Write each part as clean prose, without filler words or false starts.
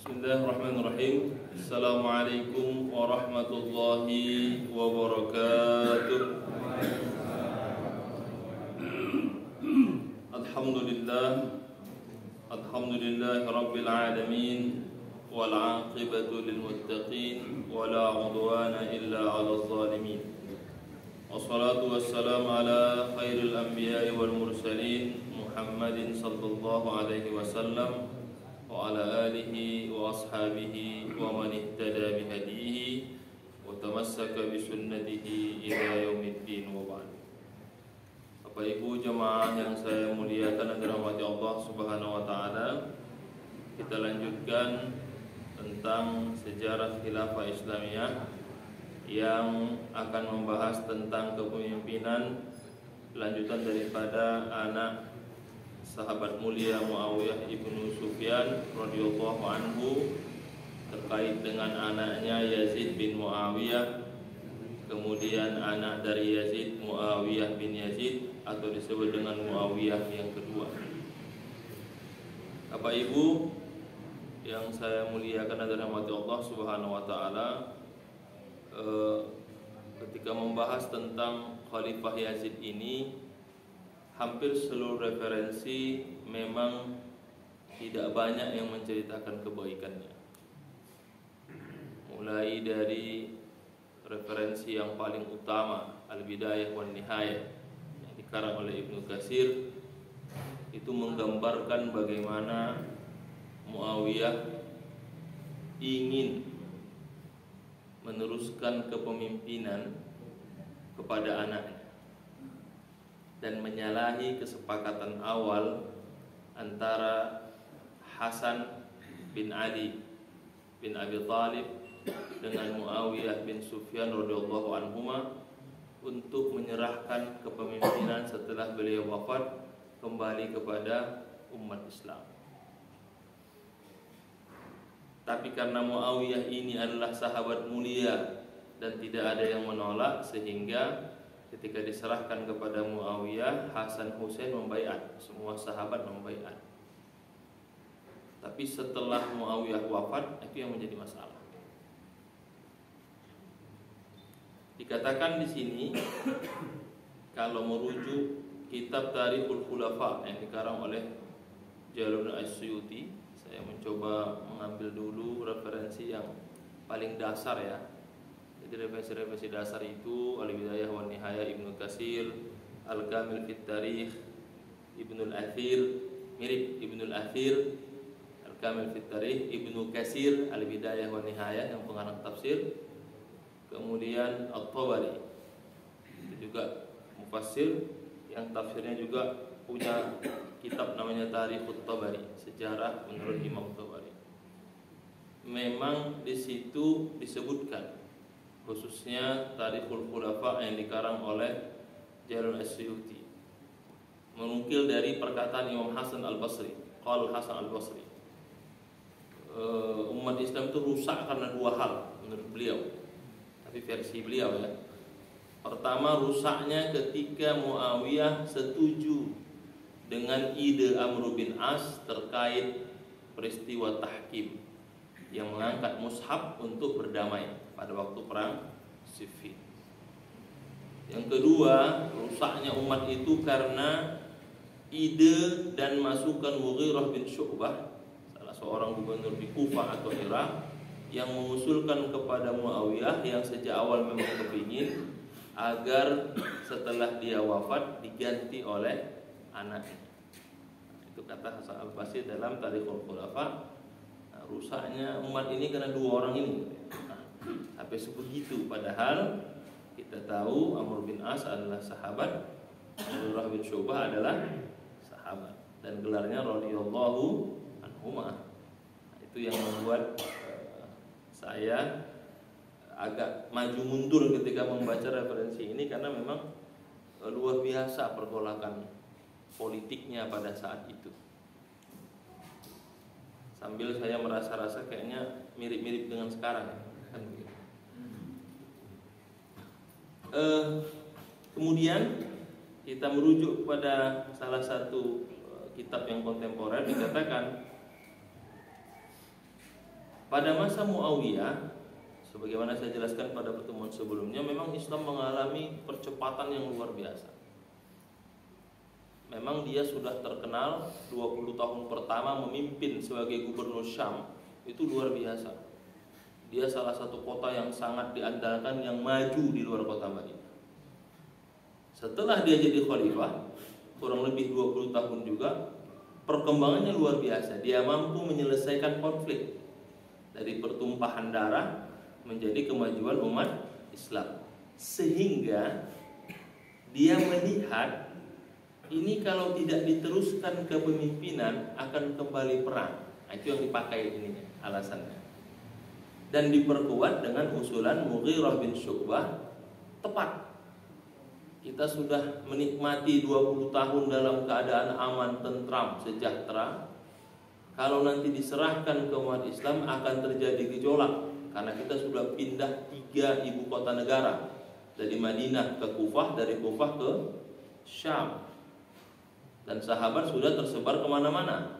Bismillahirrahmanirrahim. Assalamualaikum warahmatullahi wabarakatuh. Alhamdulillah rabbil alamin wal 'aqibatu lil muttaqin wala 'udwana illa 'alal zalimin. Wassalatu wassalamu ala khairil anbiya'i wal mursalin Muhammadin sallallahu alaihi wasallam wa ala alihi wa ashabihi wa man ihtada bihadihi wa tamassaka bi sunnatihi ila yaumiddin wa ba'd. Bapak Ibu jemaah yang saya muliakan dan dirahmati Allah Subhanahu wa taala, kita lanjutkan tentang sejarah khilafah Islamiyah yang akan membahas tentang kepemimpinan lanjutan daripada anak sahabat mulia Muawiyah ibnu Sufyan radhiyallahu anhu terkait dengan anaknya Yazid bin Muawiyah, kemudian anak dari Yazid Muawiyah bin Yazid atau disebut dengan Muawiyah yang kedua. Bapak Ibu yang saya muliakan dan dirahmati Allah Subhanahu wa taala, ketika membahas tentang Khalifah Yazid ini, hampir seluruh referensi memang tidak banyak yang menceritakan kebaikannya. Mulai dari referensi yang paling utama Al-Bidayah wan Nihayah yang dikarang oleh Ibnu Katsir, itu menggambarkan bagaimana Muawiyah ingin meneruskan kepemimpinan kepada anaknya dan menyalahi kesepakatan awal antara Hasan bin Ali bin Abi Thalib dengan Muawiyah bin Sufyan radhiyallahu anhuma untuk menyerahkan kepemimpinan setelah beliau wafat kembali kepada umat Islam. Tapi karena Muawiyah ini adalah sahabat mulia dan tidak ada yang menolak, sehingga ketika diserahkan kepada Muawiyah, Hasan Husain membaiat, semua sahabat membaiat. Tapi setelah Muawiyah wafat, itu yang menjadi masalah. Dikatakan di sini, kalau merujuk kitab Tarikhul Khulafa yang dikarang oleh Jalaluddin As-Suyuti, saya mencoba mengambil dulu referensi yang paling dasar ya. Jadi referensi dasar itu Al-Bidayah wan Nihayah Ibnu Katsir, Al-Kamil fit Tarikh Ibnu Al-Athir, mirip Ibnu Al-Athir, Al-Kamil fit Tarikh Ibnu Katsir, Al-Bidayah wan Nihayah yang pengarang tafsir. Kemudian At-Tabari, itu juga mufassir yang tafsirnya juga punya kitab namanya Tarikhut Tabari, sejarah menurut Imam Tabari. Memang di situ disebutkan khususnya Tarikhul Khulafa yang dikarang oleh Jalaluddin As-Suyuti, menukil dari perkataan Imam Hasan Al-Basri. Qala Hasan Al-Basri, umat Islam itu rusak karena dua hal menurut beliau, tapi versi beliau ya. Pertama, rusaknya ketika Muawiyah setuju dengan ide Amr bin As terkait peristiwa tahkim yang mengangkat mushaf untuk berdamai pada waktu perang Siffin. Yang kedua, rusaknya umat itu karena ide dan masukan Mughirah bin Syu'bah, salah seorang gubernur di Kufah atau Irak, yang mengusulkan kepada Muawiyah yang sejak awal memang kepingin agar setelah dia wafat diganti oleh anaknya. Itu kata Hasan Al-Basri dalam Tarikhul Khulafa. Rusaknya umat ini karena dua orang ini. Sampai sebegitu, padahal kita tahu Amr bin As adalah sahabat, Mughirah bin Syu'bah adalah sahabat, dan gelarnya radhiyallahu anhuma. Itu yang membuat saya agak maju mundur ketika membaca referensi ini, karena memang luar biasa pergolakan politiknya pada saat itu. Sambil saya merasa-rasa kayaknya mirip-mirip dengan sekarang kan begitu. Kemudian kita merujuk pada salah satu kitab yang kontemporer, dikatakan pada masa Muawiyah, sebagaimana saya jelaskan pada pertemuan sebelumnya, memang Islam mengalami percepatan yang luar biasa. Memang dia sudah terkenal 20 tahun pertama memimpin sebagai gubernur Syam, itu luar biasa. Dia salah satu kota yang sangat diandalkan, yang maju di luar kota Madinah. Setelah dia jadi khalifah, kurang lebih 20 tahun juga, perkembangannya luar biasa. Dia mampu menyelesaikan konflik dari pertumpahan darah menjadi kemajuan umat Islam, sehingga dia melihat ini kalau tidak diteruskan kepemimpinan akan kembali perang. Itu yang dipakai ini alasannya, dan diperkuat dengan usulan Mughirah bin Syu'bah. Tepat, kita sudah menikmati 20 tahun dalam keadaan aman, tentram, sejahtera. Kalau nanti diserahkan ke umat Islam akan terjadi gejolak, karena kita sudah pindah 3 ibu kota negara, dari Madinah ke Kufah, dari Kufah ke Syam, dan sahabat sudah tersebar kemana-mana.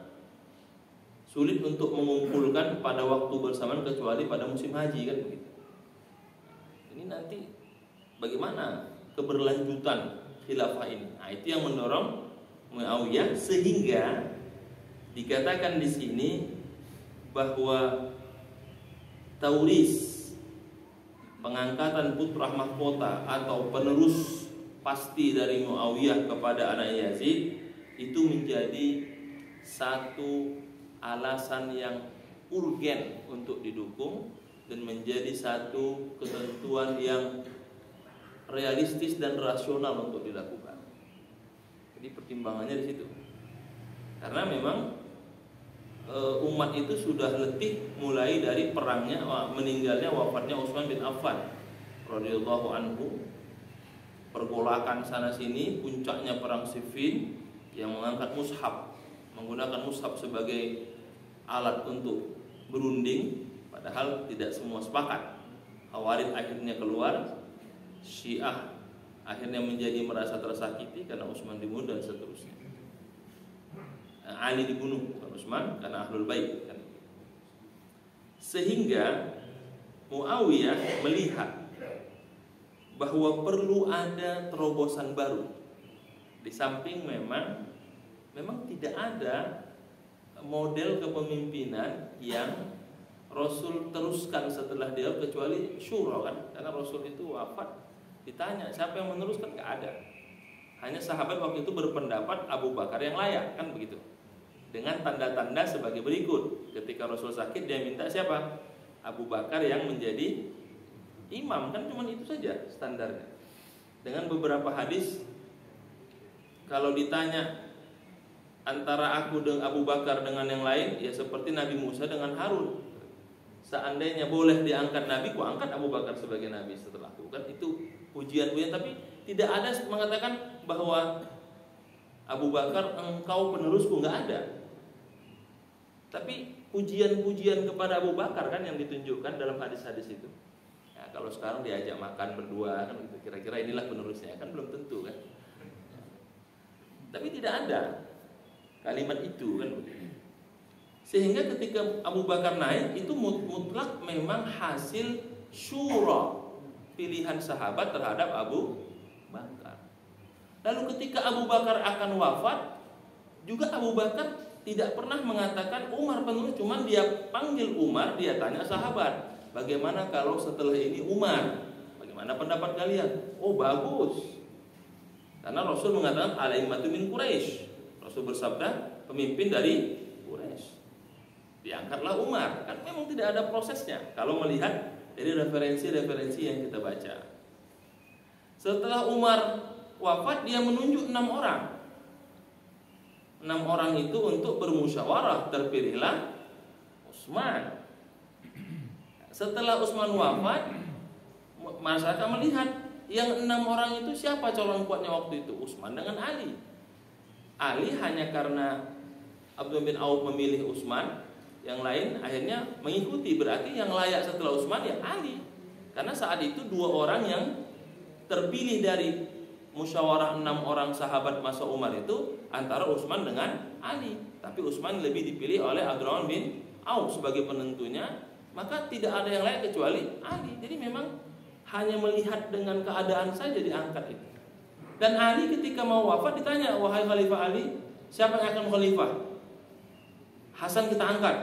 Sulit untuk mengumpulkan pada waktu bersamaan kecuali pada musim haji, kan begitu. Ini nanti bagaimana keberlanjutan khilafah ini? Nah, itu yang mendorong Muawiyah, sehingga dikatakan di sini bahwa tauris, pengangkatan putra mahkota atau penerus pasti dari Muawiyah kepada anak Yazid, itu menjadi satu alasan yang urgen untuk didukung dan menjadi satu ketentuan yang realistis dan rasional untuk dilakukan. Jadi pertimbangannya di situ. Karena memang umat itu sudah letih mulai dari perangnya, meninggalnya, wafatnya Utsman bin Affan radhiyallahu anhu, pergolakan sana sini, puncaknya perang Siffin yang mengangkat mushaf, menggunakan mushaf sebagai alat untuk berunding, padahal tidak semua sepakat. Khawarij akhirnya keluar, Syiah akhirnya menjadi merasa tersakiti karena Utsman dibunuh dan seterusnya. Ali dibunuh bukan Utsman karena Ahlul Bait kan. Sehingga Muawiyah melihat bahwa perlu ada terobosan baru. Di samping memang tidak ada model kepemimpinan yang Rasul teruskan setelah dia, kecuali syura kan, karena Rasul itu wafat, ditanya siapa yang meneruskan, nggak ada. Hanya sahabat waktu itu berpendapat Abu Bakar yang layak, kan begitu. Dengan tanda-tanda sebagai berikut. Ketika Rasul sakit, dia minta siapa? Abu Bakar yang menjadi imam, kan cuma itu saja standarnya. Dengan beberapa hadis, kalau ditanya antara aku dengan Abu Bakar dengan yang lain, ya seperti Nabi Musa dengan Harun. Seandainya boleh diangkat Nabi, ku angkat Abu Bakar sebagai Nabi setelahku. Kan itu pujian-pujian, tapi tidak ada mengatakan bahwa Abu Bakar engkau penerusku, nggak ada. Tapi pujian-pujian kepada Abu Bakar kan yang ditunjukkan dalam hadis-hadis itu. Ya, kalau sekarang diajak makan berdua kan, kira-kira inilah penerusnya, kan belum tentu kan. Tapi tidak ada kalimat itu kan. Sehingga ketika Abu Bakar naik, itu mutlak memang hasil syura, pilihan sahabat terhadap Abu Bakar. Lalu ketika Abu Bakar akan wafat, juga Abu Bakar tidak pernah mengatakan Umar penerus, cuman dia panggil Umar, dia tanya sahabat, bagaimana kalau setelah ini Umar? Bagaimana pendapat kalian? Oh bagus. Karena Rasul mengatakan alaimatu min Quraisy. Rasul bersabda pemimpin dari Quraisy. Diangkatlah Umar. Kan memang tidak ada prosesnya kalau melihat dari referensi-referensi yang kita baca. Setelah Umar wafat, dia menunjuk 6 orang. 6 orang itu untuk bermusyawarah, terpilihlah Utsman. Setelah Utsman wafat, masyarakat melihat yang 6 orang itu siapa calon kuatnya waktu itu? Utsman dengan Ali. Ali hanya karena Abdullah bin Auf memilih Utsman, yang lain akhirnya mengikuti. Berarti yang layak setelah Utsman ya Ali. Karena saat itu 2 orang yang terpilih dari musyawarah 6 orang sahabat masa Umar itu antara Utsman dengan Ali. Tapi Utsman lebih dipilih oleh Abdurrahman bin Auf sebagai penentunya, maka tidak ada yang lain kecuali Ali. Jadi memang hanya melihat dengan keadaan saja diangkat itu. Dan Ali ketika mau wafat ditanya, wahai Khalifah Ali, siapa yang akan khalifah? Hasan kita angkat.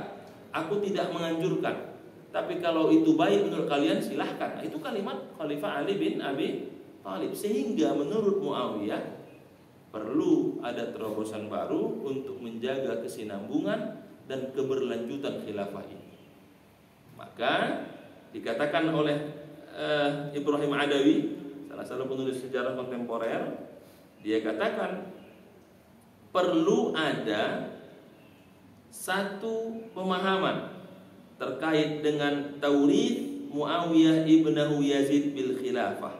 Aku tidak menganjurkan, tapi kalau itu baik menurut kalian silahkan. Nah, itu kalimat Khalifah Ali bin Abi Thalib. Sehingga menurut Muawiyah perlu ada terobosan baru untuk menjaga kesinambungan dan keberlanjutan khilafah ini. Maka dikatakan oleh Ibrahim Adawi, salah satu penulis sejarah kontemporer, dia katakan perlu ada satu pemahaman terkait dengan taurith Muawiyah ibnahu Yazid bil khilafah,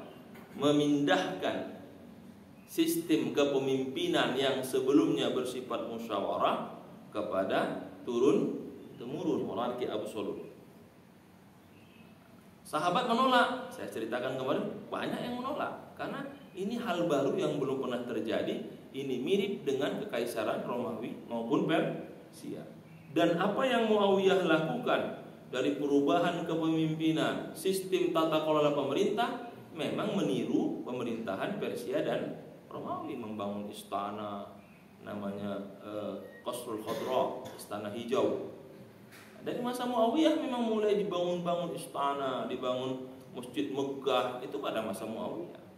memindahkan sistem kepemimpinan yang sebelumnya bersifat musyawarah kepada turun temurun monarki absolut. Sahabat menolak. Saya ceritakan kemarin, banyak yang menolak karena ini hal baru yang belum pernah terjadi. Ini mirip dengan kekaisaran Romawi maupun Persia. Dan apa yang Muawiyah lakukan dari perubahan kepemimpinan, sistem tata kelola pemerintah memang meniru pemerintahan Persia dan Romawi, membangun istana namanya Qasrul Khadra, istana hijau. Dari masa Muawiyah memang mulai dibangun istana, dibangun Masjid Megah, itu pada masa Muawiyah.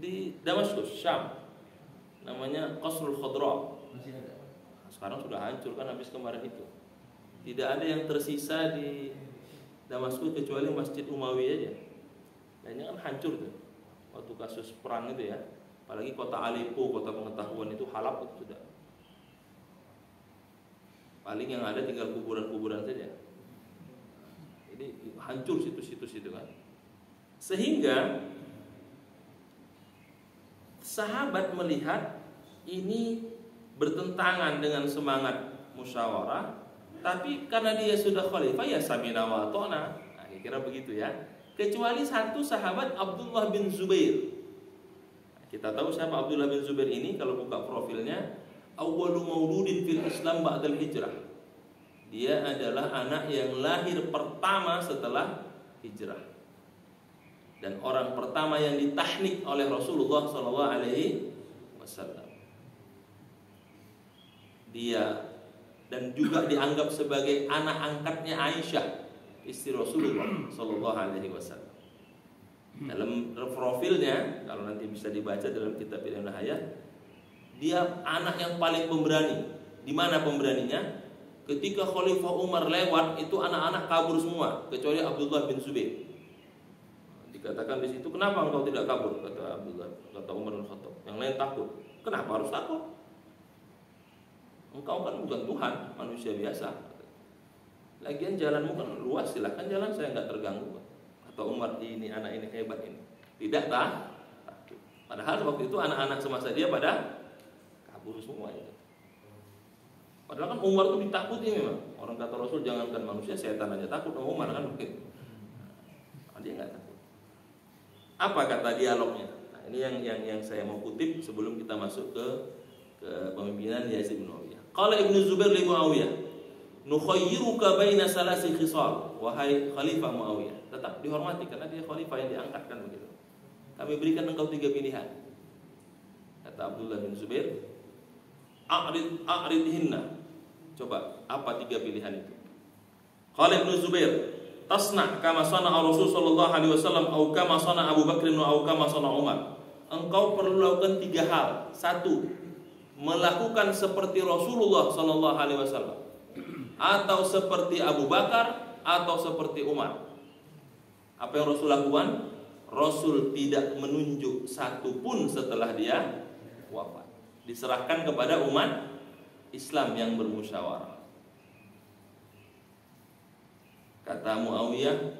Di Damaskus, Syam, namanya Qasrul Khadra. Masih ada. Sekarang sudah hancur kan habis kemarin itu. Tidak ada yang tersisa di Damaskus kecuali Masjid Umawi aja. Lainnya kan hancur tuh. Waktu kasus perang itu ya. Apalagi kota Aleppo, kota pengetahuan itu, Halab itu sudah. Paling yang ada tinggal kuburan-kuburan saja. Jadi hancur situs-situs itu kan. Sehingga sahabat melihat ini bertentangan dengan semangat musyawarah, tapi karena dia sudah khalifah ya samina wa ata'na. Nah, kira begitu ya. Kecuali satu sahabat, Abdullah bin Zubair. Kita tahu siapa Abdullah bin Zubair ini kalau buka profilnya. Awwalu mauludin fil Islam ba'dal hijrah. Dia adalah anak yang lahir pertama setelah hijrah. Dan orang pertama yang ditahnik oleh Rasulullah SAW. Dia dan juga dianggap sebagai anak angkatnya Aisyah, istri Rasulullah SAW. Dalam profilnya, kalau nanti bisa dibaca dalam kitab Ilmu Hayat, dia anak yang paling pemberani. Di mana pemberaninya? Ketika Khalifah Umar lewat, itu anak-anak kabur semua, kecuali Abdullah bin Zubair. Dikatakan di situ, kenapa engkau tidak kabur? Kata Abdullah, kata Umar bin Khattab. Yang lain takut. Kenapa harus takut? Engkau kan bukan Tuhan, manusia biasa. Lagian jalanmu kan luas, silahkan jalan, saya nggak terganggu. Kata Umar, ini anak ini hebat ini. Tidak takut. Padahal waktu itu anak-anak semasa dia pada kabur semua itu. Padahal kan Umar itu ditakuti memang. Orang kata Rasul, jangankan manusia, setan aja takut sama Umar kan mungkin. Nah, dia nggak takut. Apa kata dialognya? Nah, ini yang saya mau kutip sebelum kita masuk ke pemimpinan Yazid bin Muawiyah. Qala Ibnu Zubair li Muawiyah, nukhayyiruka baina salasi khisal. Wahai Khalifah Muawiyah, tetap dihormati karena dia khalifah yang diangkat kan begitu. Kami berikan engkau 3 pilihan. Kata Abdullah bin Zubair, a'ridhinna. Coba, apa 3 pilihan itu? Qala Ibnu Zubair, tasna kama sana'a Rasul sallallahu alaihi wasallam au kama sana'a Abu Bakr au kama sana'a Umar. Engkau perlu lakukan 3 hal. 1, melakukan seperti Rasulullah sallallahu alaihi wasallam, atau seperti Abu Bakar, atau seperti Umar. Apa yang Rasul lakukan? Rasul tidak menunjuk satu pun setelah dia wafat. Diserahkan kepada umat Islam yang bermusyawarah. Kata Muawiyah,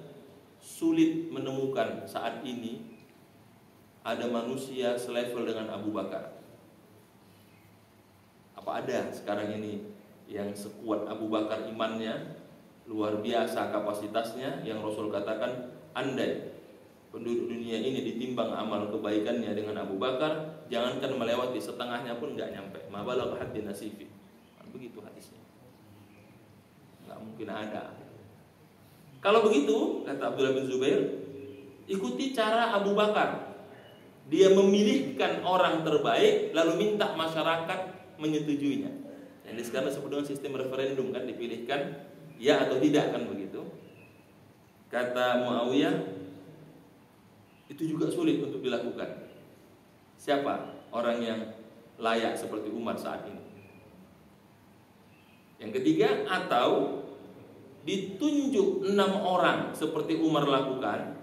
sulit menemukan saat ini ada manusia selevel dengan Abu Bakar. Apa ada sekarang ini yang sekuat Abu Bakar imannya, luar biasa kapasitasnya, yang Rasul katakan, andai penduduk dunia ini ditimbang amal kebaikannya dengan Abu Bakar, jangankan melewati setengahnya pun nggak nyampe. Ma balagha haddi nasifi. Begitu hadisnya. nggak mungkin ada. Kalau begitu, kata Abdullah bin Zubair, ikuti cara Abu Bakar. Dia memilihkan orang terbaik, lalu minta masyarakat menyetujuinya. Yang sekarang disebut dengan sistem referendum, kan, dipilihkan ya atau tidak, kan begitu. Kata Muawiyah, itu juga sulit untuk dilakukan. Siapa orang yang layak seperti Umar saat ini? Yang ketiga, atau ditunjuk 6 orang seperti Umar lakukan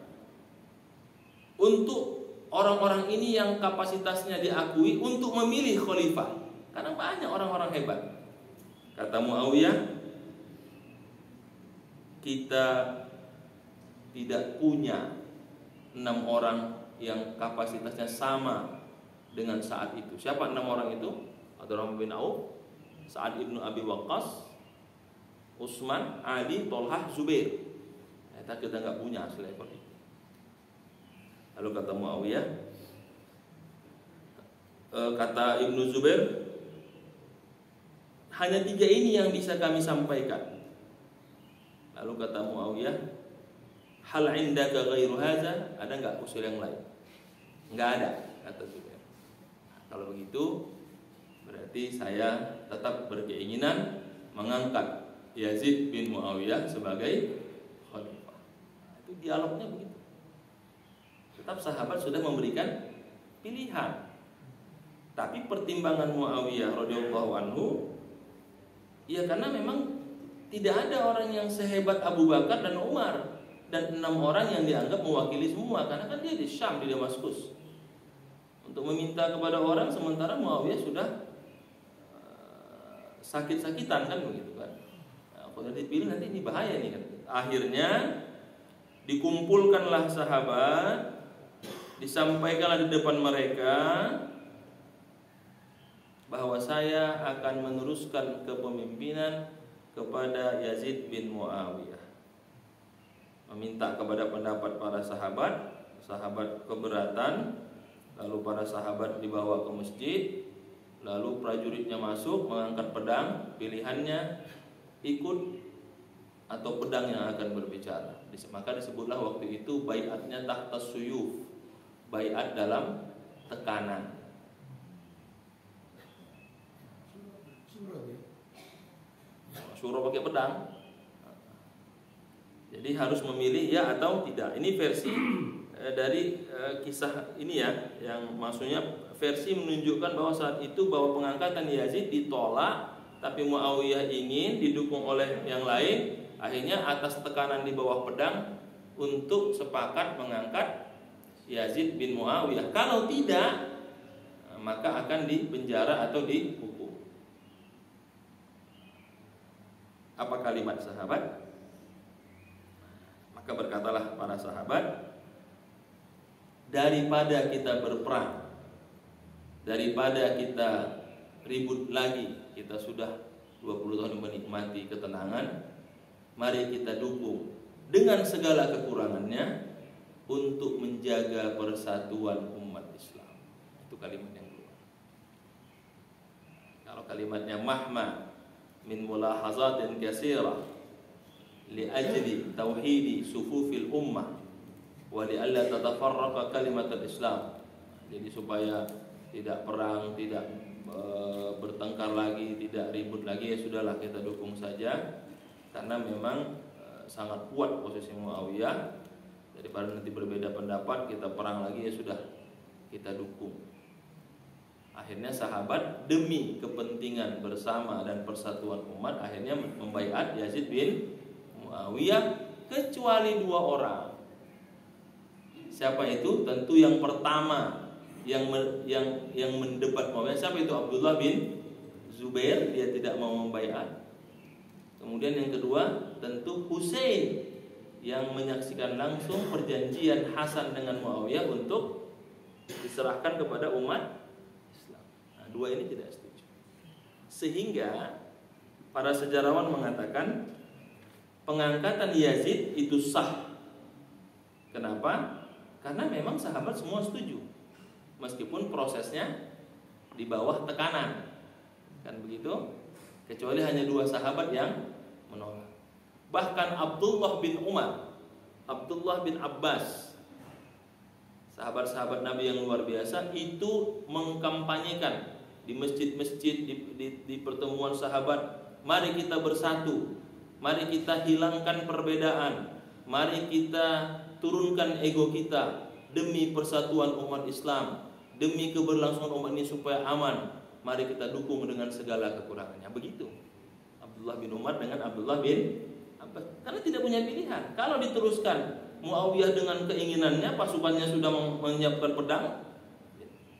untuk orang-orang ini yang kapasitasnya diakui untuk memilih khalifah. Karena banyak orang-orang hebat. Kata Muawiyah, kita tidak punya 6 orang yang kapasitasnya sama dengan saat itu. Siapa 6 orang itu? Abdurrahman bin Auf, Sa'ad ibnu Abi Waqqas, Utsman, Ali, Tolhah, Zubair. Kita nggak punya selevel itu. Lalu kata Muawiyah, kata Ibnu Zubair, hanya 3 ini yang bisa kami sampaikan. Lalu kata Muawiyah, hal indaka ghairu hadza? Ada nggak usul yang lain? Nggak ada, kata Zubair. Kalau begitu, berarti saya tetap berkeinginan mengangkat Yazid bin Muawiyah sebagai khalifah. Itu dialognya begitu. Tetap sahabat sudah memberikan pilihan. Tapi pertimbangan Muawiyah radhiyallahu anhu, ya karena memang tidak ada orang yang sehebat Abu Bakar dan Umar dan 6 orang yang dianggap mewakili semua, karena kan dia di Syam, di Damaskus, untuk meminta kepada orang, sementara Muawiyah sudah sakit-sakitan, kan begitu kan. Kalau dipilih nanti ini bahaya nih kan. Akhirnya dikumpulkanlah sahabat, disampaikanlah di depan mereka bahwa saya akan meneruskan kepemimpinan kepada Yazid bin Muawiyah. Meminta kepada pendapat para sahabat, sahabat keberatan, lalu para sahabat dibawa ke masjid, lalu prajuritnya masuk mengangkat pedang, pilihannya ikut atau pedang yang akan berbicara. Maka disebutlah waktu itu baiatnya tahta suyuf, baiat dalam tekanan. Suruh pakai pedang. Jadi harus memilih ya atau tidak. Ini versi dari kisah ini ya, yang maksudnya versi menunjukkan bahwa saat itu bahwa pengangkatan Yazid ditolak, tapi Muawiyah ingin didukung oleh yang lain. Akhirnya atas tekanan di bawah pedang untuk sepakat mengangkat Yazid bin Muawiyah. Kalau tidak, maka akan dipenjara atau dihukum. Apa kalimat sahabat? Maka berkatalah para sahabat, daripada kita berperang, daripada kita ribut lagi, kita sudah 20 tahun menikmati ketenangan, mari kita dukung dengan segala kekurangannya untuk menjaga persatuan umat Islam. Itu kalimat yang kedua. Kalau kalimatnya mahma min mulahazatin katsirah li ajli tauhidi sufufil ummah wa li alla tatafarraqa kalimatul Islam. Jadi supaya tidak perang, tidak bertengkar lagi, tidak ribut lagi, ya sudahlah kita dukung saja. Karena memang sangat kuat posisi Muawiyah. Daripada nanti berbeda pendapat, kita perang lagi, ya sudah kita dukung. Akhirnya sahabat demi kepentingan bersama dan persatuan umat akhirnya membaiat Yazid bin Muawiyah, kecuali 2 orang. Siapa itu? Tentu yang pertama yang mendebat Muawiyah, siapa itu? Abdullah bin Zubair, dia tidak mau membaiat. Kemudian yang kedua tentu Husain, yang menyaksikan langsung perjanjian Hasan dengan Muawiyah untuk diserahkan kepada umat Islam. Nah, 2 ini tidak setuju. Sehingga para sejarawan mengatakan pengangkatan Yazid itu sah. Kenapa? Karena memang sahabat semua setuju, meskipun prosesnya di bawah tekanan, kan begitu? Kecuali hanya 2 sahabat yang menolak. Bahkan Abdullah bin Umar, Abdullah bin Abbas, sahabat-sahabat Nabi yang luar biasa, itu mengkampanyekan di masjid-masjid, di pertemuan sahabat, mari kita bersatu, mari kita hilangkan perbedaan, mari kita turunkan ego kita demi persatuan umat Islam, demi keberlangsungan umat ini supaya aman. Mari kita dukung dengan segala kekurangannya. Begitu Abdullah bin Umar dengan Abdullah bin Abbas, karena tidak punya pilihan. Kalau diteruskan Muawiyah dengan keinginannya, pasukannya sudah menyiapkan pedang,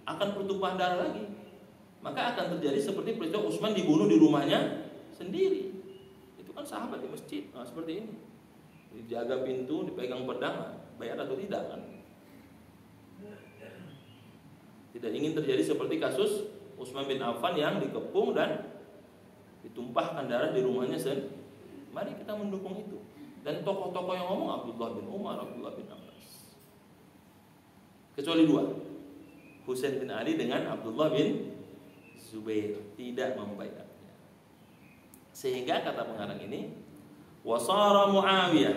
akan bertumpah darah lagi. Maka akan terjadi seperti peristiwa Utsman dibunuh di rumahnya sendiri. Itu kan sahabat di masjid. Nah, seperti ini. Dijaga pintu, dipegang pedang, bayar atau tidak kan? Tidak ingin terjadi seperti kasus Utsman bin Affan yang dikepung dan ditumpahkan darah di rumahnya sendiri. Mari kita mendukung itu. Dan tokoh-tokoh yang ngomong Abdullah bin Umar, Abdullah bin Abbas. Kecuali dua, Husain bin Ali dengan Abdullah bin Zubair tidak membaiatnya. Sehingga kata pengarang ini, wasara Muawiyah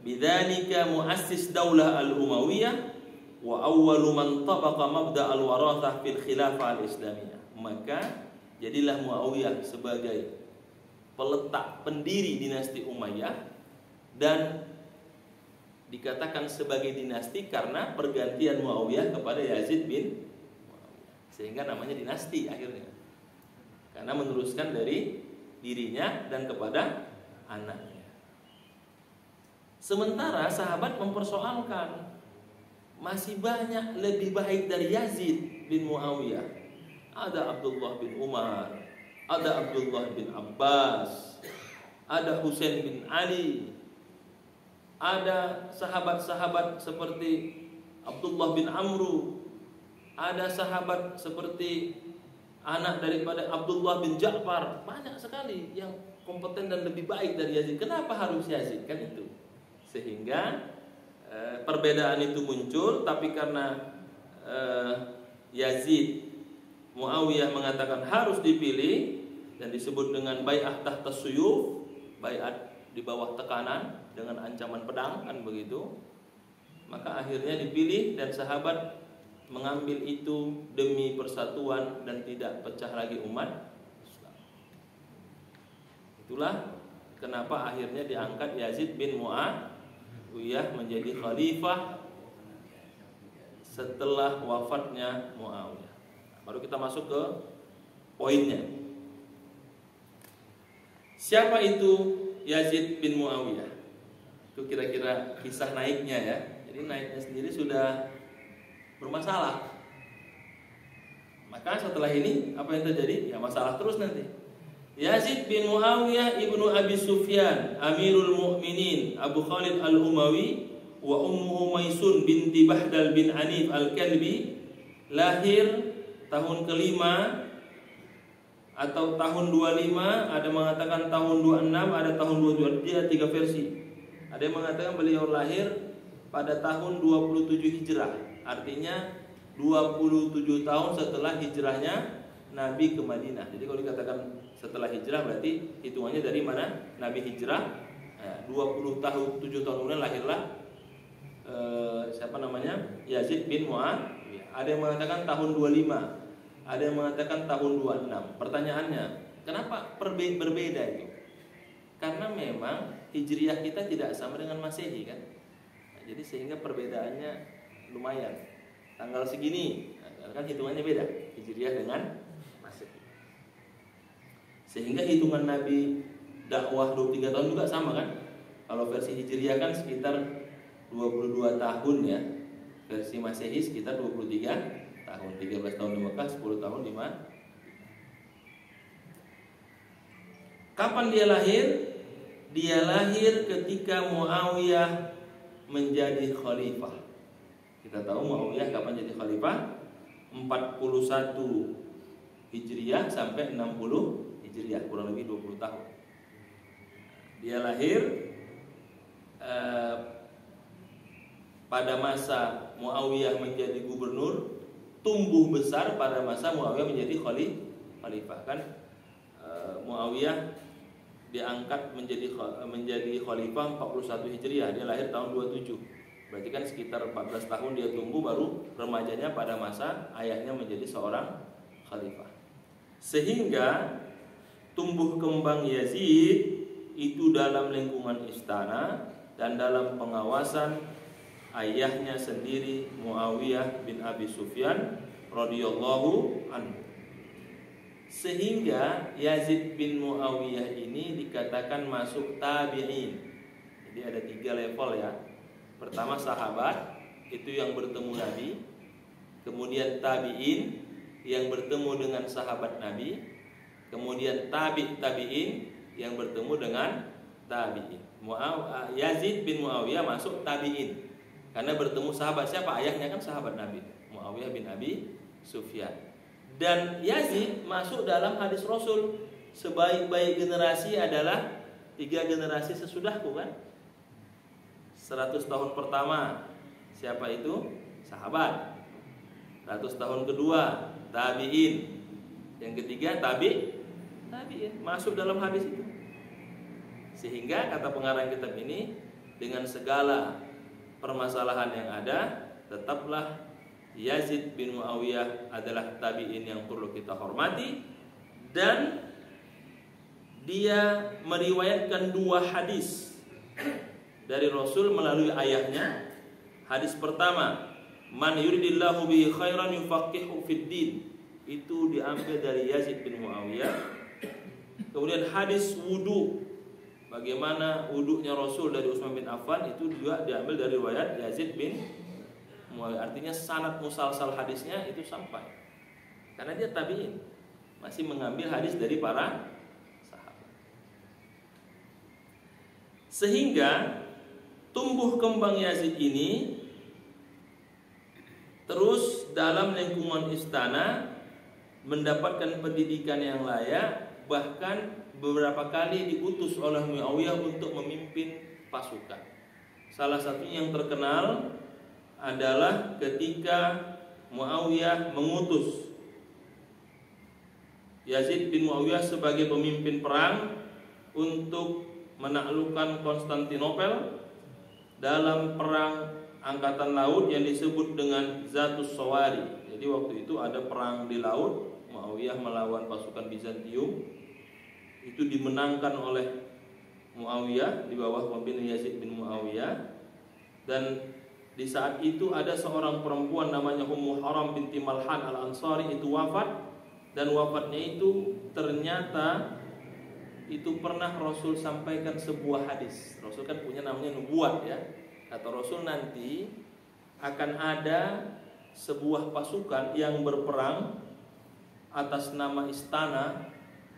bidzalika muassis daulah al-Umayyah wa awwalu man tabaqa mabda al-warathah fil khilafah al-islamiyah. Maka jadilah Muawiyah sebagai peletak pendiri dinasti Umayyah, dan dikatakan sebagai dinasti karena pergantian Muawiyah kepada Yazid bin Muawiyah, sehingga namanya dinasti akhirnya, karena meneruskan dari dirinya dan kepada anaknya. Sementara sahabat mempersoalkan, masih banyak lebih baik dari Yazid bin Muawiyah. Ada Abdullah bin Umar, ada Abdullah bin Abbas, ada Husain bin Ali, ada sahabat-sahabat seperti Abdullah bin Amru, ada sahabat seperti anak daripada Abdullah bin Ja'far. Banyak sekali yang kompeten dan lebih baik dari Yazid. Kenapa harus Yazid? Kan itu. Sehingga perbedaan itu muncul, tapi karena Yazid, Muawiyah mengatakan harus dipilih dan disebut dengan bai'ah tahta suyuf, bai'at di bawah tekanan dengan ancaman pedang, kan begitu. Maka akhirnya dipilih dan sahabat mengambil itu demi persatuan dan tidak pecah lagi umat Islam. Itulah kenapa akhirnya diangkat Yazid bin Muawiyah menjadi khalifah setelah wafatnya Muawiyah. Baru kita masuk ke poinnya. Siapa itu Yazid bin Muawiyah? Itu kira-kira kisah naiknya ya. Jadi naiknya sendiri sudah bermasalah. Maka setelah ini apa yang terjadi? Ya masalah terus nanti. Yazid bin Muawiyah ibnu Abi Sufyan, Amirul Mukminin, Abu Khalid al-Umawi, wa ummuhu Maisun binti Bahdal bin Anif al-Kalbi, lahir tahun kelima atau tahun 25, ada mengatakan tahun 26, ada tahun 27, dia 3 versi. Ada yang mengatakan beliau lahir pada tahun 27 Hijrah, artinya 27 tahun setelah hijrahnya Nabi ke Madinah. Jadi kalau dikatakan setelah hijrah berarti hitungannya dari mana Nabi hijrah. 20 tahun 7 tahun kemudian lahirlah siapa namanya? Yazid bin Muawiyah. Ada yang mengatakan tahun 25, ada yang mengatakan tahun 26. Pertanyaannya, kenapa berbeda itu? Karena memang hijriah kita tidak sama dengan Masehi kan. Nah, jadi sehingga perbedaannya lumayan. Tanggal segini, kan hitungannya beda, hijriah dengan Masehi. Sehingga hitungan Nabi dakwah 23 tahun juga sama kan. Kalau versi hijriah kan sekitar 22 tahun ya. Versi Masehi sekitar 23 tahun, 13 tahun di Mekah, 10 tahun di Madinah. Kapan dia lahir? Dia lahir ketika Muawiyah menjadi khalifah. Kita tahu Muawiyah kapan jadi khalifah? 41 Hijriah sampai 60 Hijriah, kurang lebih 20 tahun. Dia lahir pada masa Muawiyah menjadi gubernur, tumbuh besar pada masa Muawiyah menjadi khalifah kan. Muawiyah diangkat menjadi khalifah 41 Hijriah. Dia lahir tahun 27. Berarti kan sekitar 14 tahun dia tumbuh, baru remajanya pada masa ayahnya menjadi seorang khalifah. Sehingga tumbuh kembang Yazid itu dalam lingkungan istana dan dalam pengawasan ayahnya sendiri, Muawiyah bin Abi Sufyan radhiyallahu anhu. Sehingga Yazid bin Muawiyah ini dikatakan masuk tabi'in. Jadi ada 3 level ya. Pertama sahabat, itu yang bertemu Nabi. Kemudian tabi'in, yang bertemu dengan sahabat Nabi. Kemudian tabi'in, yang bertemu dengan tabi'in. Yazid bin Muawiyah masuk tabi'in karena bertemu sahabat. Siapa? Ayahnya kan sahabat Nabi, Muawiyah bin Abi Sufyan. Dan Yazid masuk dalam hadis Rasul, sebaik-baik generasi adalah 3 generasi sesudahku kan. 100 tahun pertama siapa itu? Sahabat. 100 tahun kedua tabi'in. Yang ketiga tabi'in masuk dalam hadis itu. Sehingga kata pengarang kitab ini, dengan segala permasalahan yang ada, tetaplah Yazid bin Muawiyah adalah tabi'in yang perlu kita hormati. Dan dia meriwayatkan 2 hadis dari Rasul melalui ayahnya. Hadis pertama, man yuridillahu bihi khairan yufaqihu fid din, itu diambil dari Yazid bin Muawiyah. Kemudian hadis wudu, bagaimana wudunya Rasul dari Utsman bin Affan, itu juga diambil dari riwayat Yazid bin Muawiyah. Artinya sanad musalsal hadisnya itu sampai, karena dia tabi'in, masih mengambil hadis dari para sahabat. Sehingga tumbuh kembang Yazid ini terus dalam lingkungan istana, mendapatkan pendidikan yang layak, bahkan beberapa kali diutus oleh Muawiyah untuk memimpin pasukan. Salah satunya yang terkenal adalah ketika Muawiyah mengutus Yazid bin Muawiyah sebagai pemimpin perang untuk menaklukkan Konstantinopel dalam perang angkatan laut yang disebut dengan Zatus Sawari. Jadi waktu itu ada perang di laut, Muawiyah melawan pasukan Bizantium. Itu dimenangkan oleh Muawiyah di bawah pimpinan Yazid bin Muawiyah. Dan di saat itu ada seorang perempuan namanya Ummu Haram binti Malhan al-Ansari itu wafat. Dan wafatnya itu ternyata itu pernah Rasul sampaikan sebuah hadis. Rasul kan punya namanya nubuat ya. Kata Rasul, nanti akan ada sebuah pasukan yang berperang atas nama istana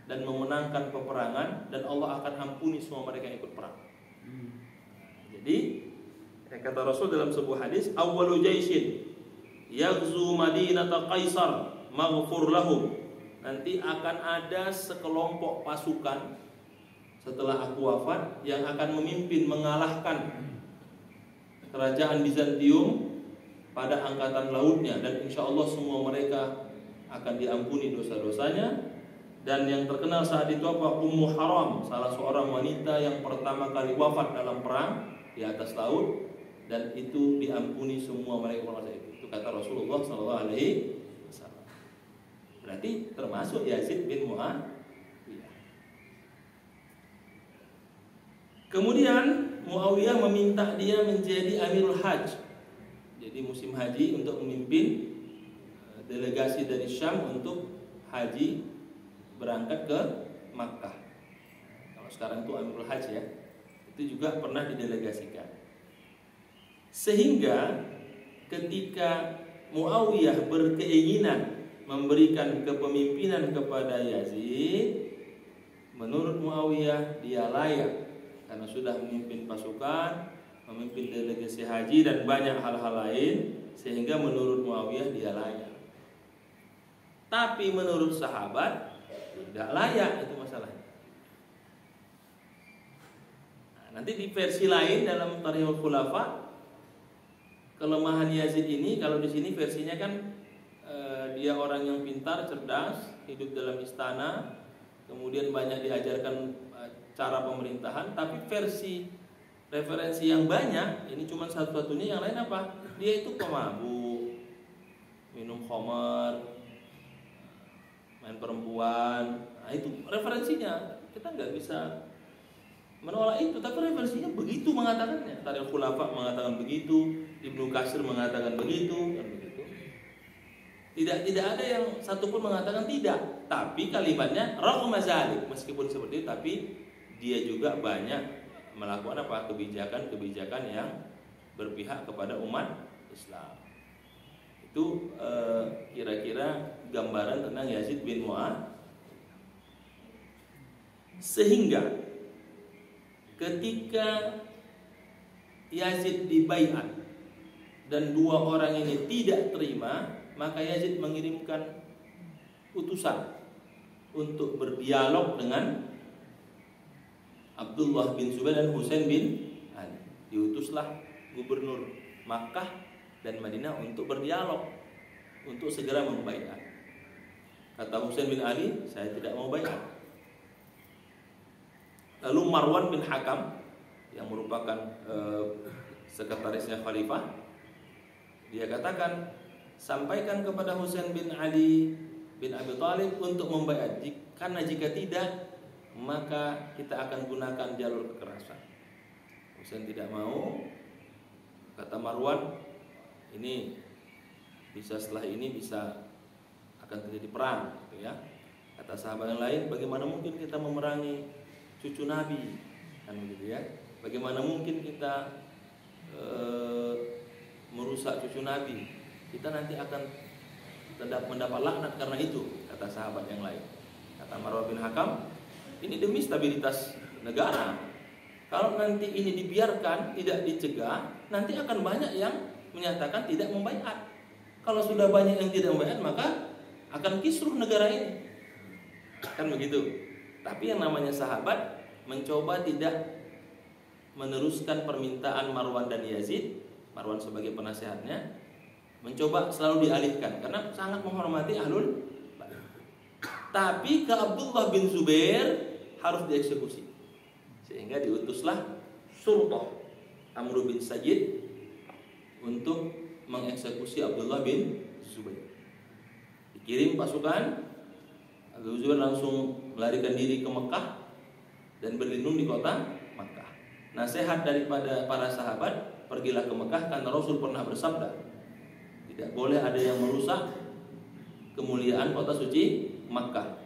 dan memenangkan peperangan, dan Allah akan ampuni semua mereka yang ikut perang. Jadi kata Rasul dalam sebuah hadis, awwalu jaishin yaghzu madinata Qaisar maghfur lahum. Nanti akan ada sekelompok pasukan setelah aku wafat yang akan memimpin mengalahkan kerajaan Bizantium pada angkatan lautnya, dan insya Allah semua mereka akan diampuni dosa-dosanya. Dan yang terkenal saat itu apa? Ummu Haram, salah seorang wanita yang pertama kali wafat dalam perang di atas laut, dan itu diampuni semua mereka pada masa itu. Itu kata Rasulullah SAW. Berarti termasuk Yazid bin Muawiyah. Kemudian Muawiyah meminta dia menjadi Amirul Hajj. Jadi musim haji untuk memimpin delegasi dari Syam untuk haji berangkat ke Makkah. Kalau sekarang itu Amirul Hajj ya. Itu juga pernah didelegasikan. Sehingga ketika Muawiyah berkeinginan memberikan kepemimpinan kepada Yazid, menurut Muawiyah dia layak karena sudah memimpin pasukan, memimpin delegasi haji dan banyak hal-hal lain, sehingga menurut Muawiyah dia layak. Tapi menurut sahabat tidak layak, itu masalahnya. Nah, nanti di versi lain dalam Tarikhul Khulafa, kelemahan Yazid ini, kalau di sini versinya kan dia orang yang pintar, cerdas, hidup dalam istana, kemudian banyak diajarkan cara pemerintahan, tapi referensi yang banyak ini cuma satu-satunya, yang lain apa? Dia itu pemabuk, minum khamar, main perempuan. Nah, itu referensinya. Kita nggak bisa menolak itu, tapi referensinya begitu mengatakannya. Tarikh Khulafa mengatakan begitu, Ibnu Katsir mengatakan begitu, kan begitu. Tidak ada yang satupun mengatakan tidak. Tapi kalimatnya raghma zalik, meskipun seperti itu, tapi dia juga banyak melakukan apa? Kebijakan-kebijakan yang berpihak kepada umat Islam. Itu kira-kira gambaran tentang Yazid bin Mu'adz. Sehingga ketika Yazid dibaiat dan dua orang ini tidak terima, maka Yazid mengirimkan utusan untuk berdialog dengan Abdullah bin Zubair dan Husain bin Ali. Diutuslah gubernur Makkah dan Madinah untuk berdialog, untuk segera membaiat. Kata Husain bin Ali, saya tidak mau baiat. Lalu Marwan bin Hakam yang merupakan sekretarisnya khalifah, dia katakan, sampaikan kepada Husain bin Ali bin Abi Thalib untuk membaiat, karena jika tidak maka kita akan gunakan jalur kekerasan. Husain tidak mau. Kata Marwan, ini bisa setelah ini bisa akan terjadi perang, gitu ya. Kata sahabat yang lain, bagaimana mungkin kita memerangi cucu Nabi, kan begitu ya? Bagaimana mungkin kita merusak cucu Nabi? Kita nanti akan mendapat laknat karena itu, kata sahabat yang lain. Kata Marwan bin Hakam, ini demi stabilitas negara. Kalau nanti ini dibiarkan, tidak dicegah, nanti akan banyak yang menyatakan tidak membaiat. Kalau sudah banyak yang tidak membaiat, maka akan kisruh negara ini. Kan begitu. Tapi yang namanya sahabat mencoba tidak meneruskan permintaan Marwan dan Yazid. Marwan sebagai penasehatnya mencoba selalu dialihkan karena sangat menghormati ahlul bait. Tapi ke Abdullah bin Zubair harus dieksekusi. Sehingga diutuslah Surtah Amr bin Sajid untuk mengeksekusi Abdullah bin Zubair. Dikirim pasukan, Abu Zubair langsung melarikan diri ke Mekah dan berlindung di kota Mekah. Nasihat daripada para sahabat, pergilah ke Mekah karena Rasul pernah bersabda, tidak boleh ada yang merusak kemuliaan kota suci Mekah.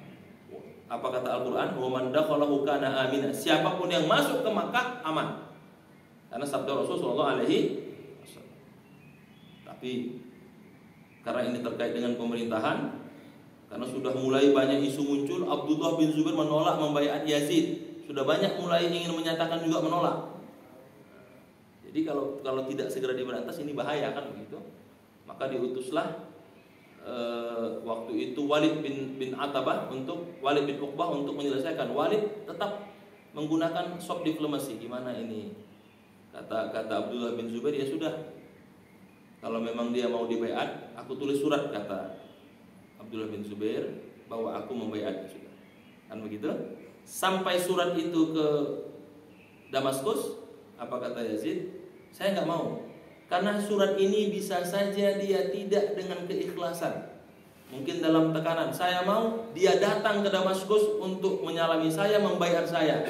Apa kata Al-Quran? Wa man dakhalahu kana amina. Siapapun yang masuk ke Makkah aman. Karena sabda Rasul sallallahu alaihi wasallam. Tapi karena ini terkait dengan pemerintahan, karena sudah mulai banyak isu muncul, Abdullah bin Zubair menolak membaiat Yazid. Sudah banyak mulai ingin menyatakan juga menolak. Jadi kalau tidak segera diberantas ini bahaya, kan begitu. Maka diutuslah waktu itu Walid bin Atabah untuk Walid bin Uqbah untuk menyelesaikan. Walid tetap menggunakan soft diplomasi. Gimana ini? Kata Abdullah bin Zubair, ya sudah. Kalau memang dia mau dibaiat, aku tulis surat, kata Abdullah bin Zubair, bahwa aku membaiat, sudah. Kan begitu? Sampai surat itu ke Damaskus, apa kata Yazid? Saya nggak mau. Karena surat ini bisa saja dia tidak dengan keikhlasan. Mungkin dalam tekanan, saya mau dia datang ke Damaskus untuk menyalami saya, membayar saya.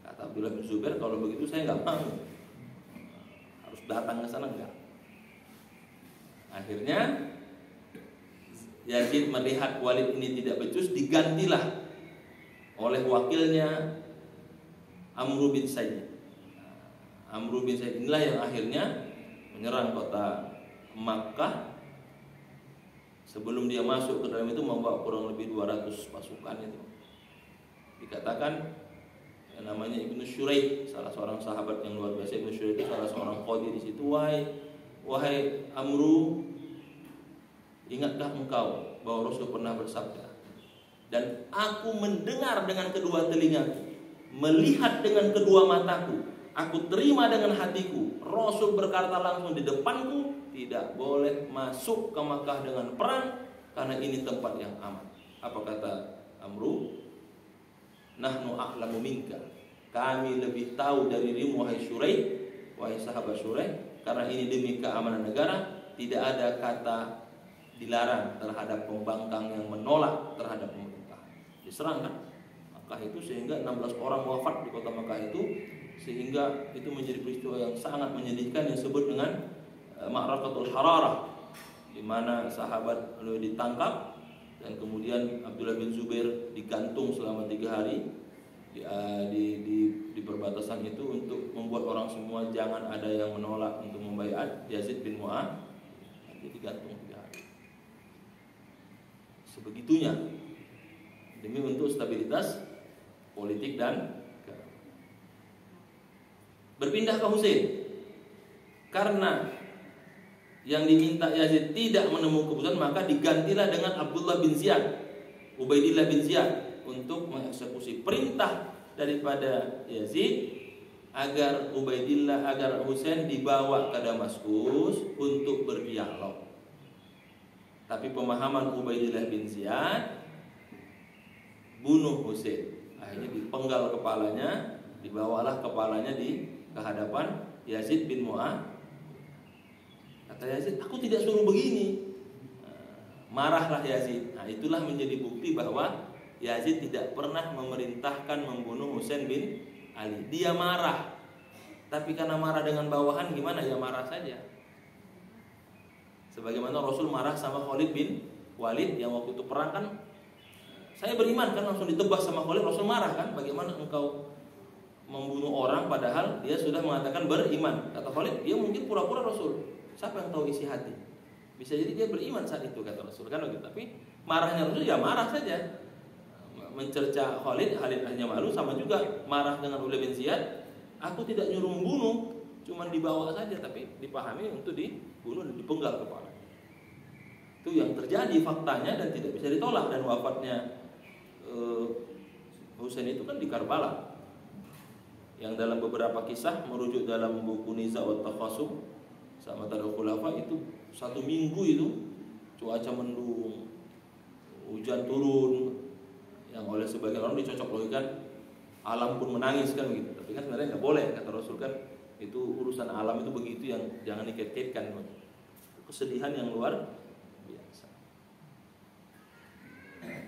Kata Abdullah bin Zubair, kalau begitu saya nggak mau. Harus datang ke sana, enggak. Akhirnya Yazid melihat Walid ini tidak becus, digantilah oleh wakilnya Amr bin Said. Amr bin Said inilah yang akhirnya menyerang kota Makkah. Sebelum dia masuk ke dalam itu membawa kurang lebih 200 pasukan itu. Dikatakan yang namanya Ibnu Syuraih, salah seorang sahabat yang luar biasa. Ibnu Syuraih itu salah seorang qadhi di situ. Wahai Amru, ingatkah engkau bahwa Rasul pernah bersabda, dan aku mendengar dengan kedua telingaku, melihat dengan kedua mataku, aku terima dengan hatiku, Rasul berkata langsung di depanku, tidak boleh masuk ke Makkah dengan perang karena ini tempat yang aman. Apa kata Amru? nahnu a'lamu minka. Kami lebih tahu dari dirimu wahai Syuraih, wahai sahabat Syuraih, karena ini demi keamanan negara. Tidak ada kata dilarang terhadap pembangkang yang menolak terhadap pemerintah. Diserang kan Makkah itu, sehingga 16 orang wafat di kota Makkah itu, sehingga itu menjadi peristiwa yang sangat menyedihkan yang disebut dengan Ma'rakatul Hararah, di mana sahabat lalu ditangkap dan kemudian Abdullah bin Zubair digantung selama 3 hari di perbatasan itu untuk membuat orang semua jangan ada yang menolak untuk membaiat Yazid bin Mu'adz. Dia digantung 3 hari. Sebegitunya demi untuk stabilitas politik dan berpindah ke Husain karena yang diminta Yazid tidak menemukan keputusan, maka digantilah dengan Abdullah bin Ziyad, Ubaidillah bin Ziyad untuk mengeksekusi perintah daripada Yazid agar Husain dibawa ke Damaskus untuk berdialog. Tapi pemahaman Ubaidillah bin Ziyad, bunuh Husain. Akhirnya dipenggal kepalanya, dibawalah kepalanya ke hadapan Yazid bin Mu'adz. Kata Yazid, aku tidak suruh begini. Marahlah Yazid. Nah, itulah menjadi bukti bahwa Yazid tidak pernah memerintahkan membunuh Husain bin Ali. Dia marah, tapi karena marah dengan bawahan, gimana ya, marah saja. Sebagaimana Rasul marah sama Khalid bin Walid yang waktu itu perang kan, saya beriman kan, langsung ditebas sama Khalid. Rasul marah kan, bagaimana engkau membunuh orang padahal dia sudah mengatakan beriman. Kata Khalid, dia mungkin pura-pura Rasul. Siapa yang tahu isi hati? Bisa jadi dia beriman saat itu, kata Rasul kan begitu. Tapi marahnya Rasul ya marah saja. Mencerca Khalid hanya malu. Sama juga marah dengan Ubaidillah bin Ziyad. Aku tidak nyuruh membunuh, cuma dibawa saja, tapi dipahami untuk dibunuh dan dipenggal kepala. Itu yang terjadi faktanya dan tidak bisa ditolak. Dan wafatnya Husain itu kan di Karbala, yang dalam beberapa kisah merujuk dalam buku Niza' wa Takhasum sama Tarikh Khulafa itu 1 minggu itu cuaca mendung, hujan turun, yang oleh sebagian orang dicocok-logikan alam pun menangis kan begitu. Tapi kan sebenarnya nggak boleh, kata Rasul kan, itu urusan alam itu begitu, yang jangan dikait-kaitkan. Kesedihan yang luar biasa. Nah,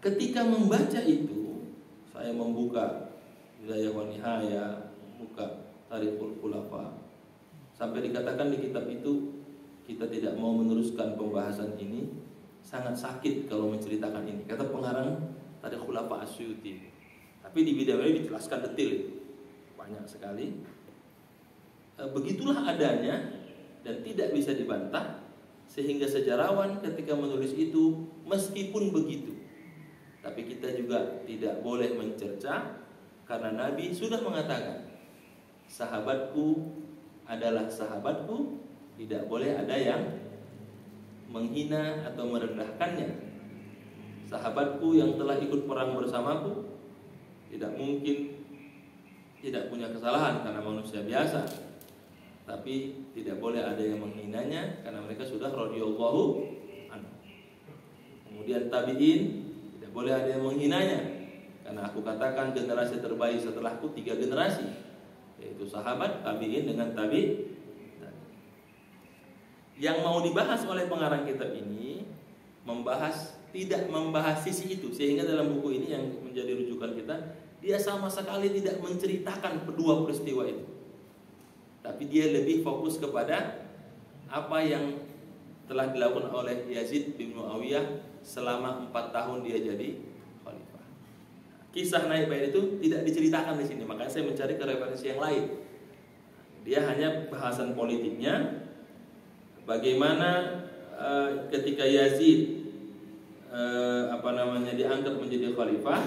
ketika membaca itu, saya membuka Bidayah wa Nihayah, membuka Tarikhul Khulafa, sampai dikatakan di kitab itu, kita tidak mau meneruskan pembahasan ini, sangat sakit kalau menceritakan ini, kata pengarang Tarikh Khulafa Asyuti. Tapi di Bidayah dijelaskan detail, banyak sekali. Begitulah adanya dan tidak bisa dibantah, sehingga sejarawan ketika menulis itu, meskipun begitu, tapi kita juga tidak boleh mencerca, karena Nabi sudah mengatakan, sahabatku adalah sahabatku, tidak boleh ada yang menghina atau merendahkannya. Sahabatku yang telah ikut perang bersamaku tidak mungkin tidak punya kesalahan karena manusia biasa, tapi tidak boleh ada yang menghinanya karena mereka sudah radhiyallahu anhu. Kemudian tabi'in, tidak boleh ada yang menghinanya karena aku katakan generasi terbaik setelahku 3 generasi, yaitu sahabat, tabi'in dengan tabi'. Yang mau dibahas oleh pengarang kitab ini tidak membahas sisi itu, sehingga dalam buku ini yang menjadi rujukan kita, dia sama sekali tidak menceritakan kedua peristiwa itu, tapi dia lebih fokus kepada apa yang telah dilakukan oleh Yazid bin Muawiyah selama 4 tahun dia jadi khalifah. Kisah naik bait itu tidak diceritakan di sini, makanya saya mencari ke referensi yang lain. Dia hanya bahasan politiknya, bagaimana ketika Yazid diangkat menjadi khalifah,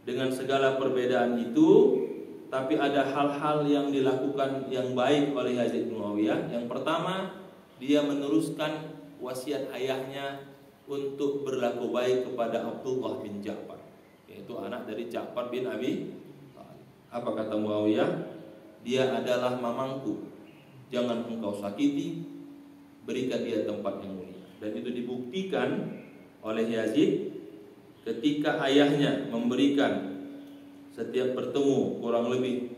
dengan segala perbedaan itu, tapi ada hal-hal yang dilakukan yang baik oleh Yazid bin Muawiyah. Yang pertama, dia meneruskan wasiat ayahnya untuk berlaku baik kepada Abdullah bin Ja'far, yaitu anak dari Ja'far bin Abi Thalib. Apa kata Muawiyah? Dia adalah mamangku, jangan engkau sakiti, berikan dia tempat yang mulia. Dan itu dibuktikan oleh Yazid ketika ayahnya memberikan setiap bertemu kurang lebih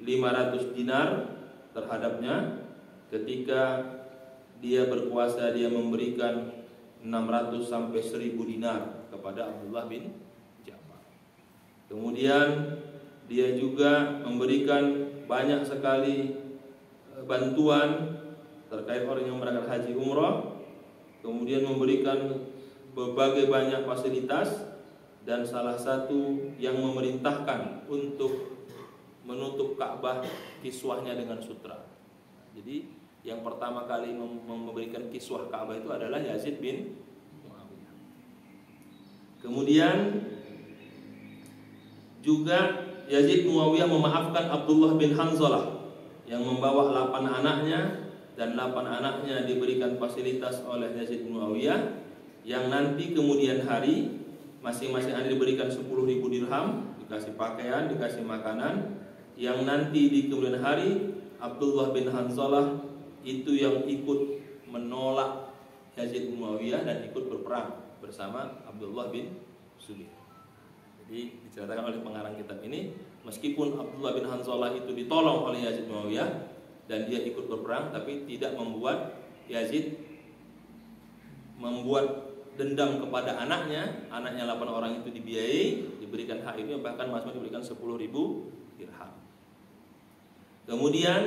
500 dinar terhadapnya, ketika dia berkuasa dia memberikan 600 sampai 1000 dinar kepada Abdullah bin Ja'far. Kemudian dia juga memberikan banyak sekali bantuan terkait orang yang berangkat haji umrah, kemudian memberikan berbagai banyak fasilitas, dan salah satu yang memerintahkan untuk menutup Ka'bah kiswahnya dengan sutra. Jadi yang pertama kali memberikan kiswah Ka'bah itu adalah Yazid bin Muawiyah. Kemudian juga Yazid bin Muawiyah memaafkan Abdullah bin Hanzalah yang membawa 8 anaknya, dan 8 anaknya diberikan fasilitas oleh Yazid bin Muawiyah, yang nanti kemudian hari masing-masing anak diberikan 10.000 dirham, dikasih pakaian, dikasih makanan, yang nanti di kemudian hari Abdullah bin Hanzalah itu yang ikut menolak Yazid bin Muawiyah dan ikut berperang bersama Abdullah bin Zubair. Jadi diceritakan oleh pengarang kitab ini, meskipun Abdullah bin Hanzalah itu ditolong oleh Yazid bin Muawiyah dan dia ikut berperang, tapi tidak membuat Yazid membuat dendam kepada anaknya. Anaknya 8 orang itu dibiayai, diberikan hak itu, bahkan masing-masing diberikan 10.000 dirham. Kemudian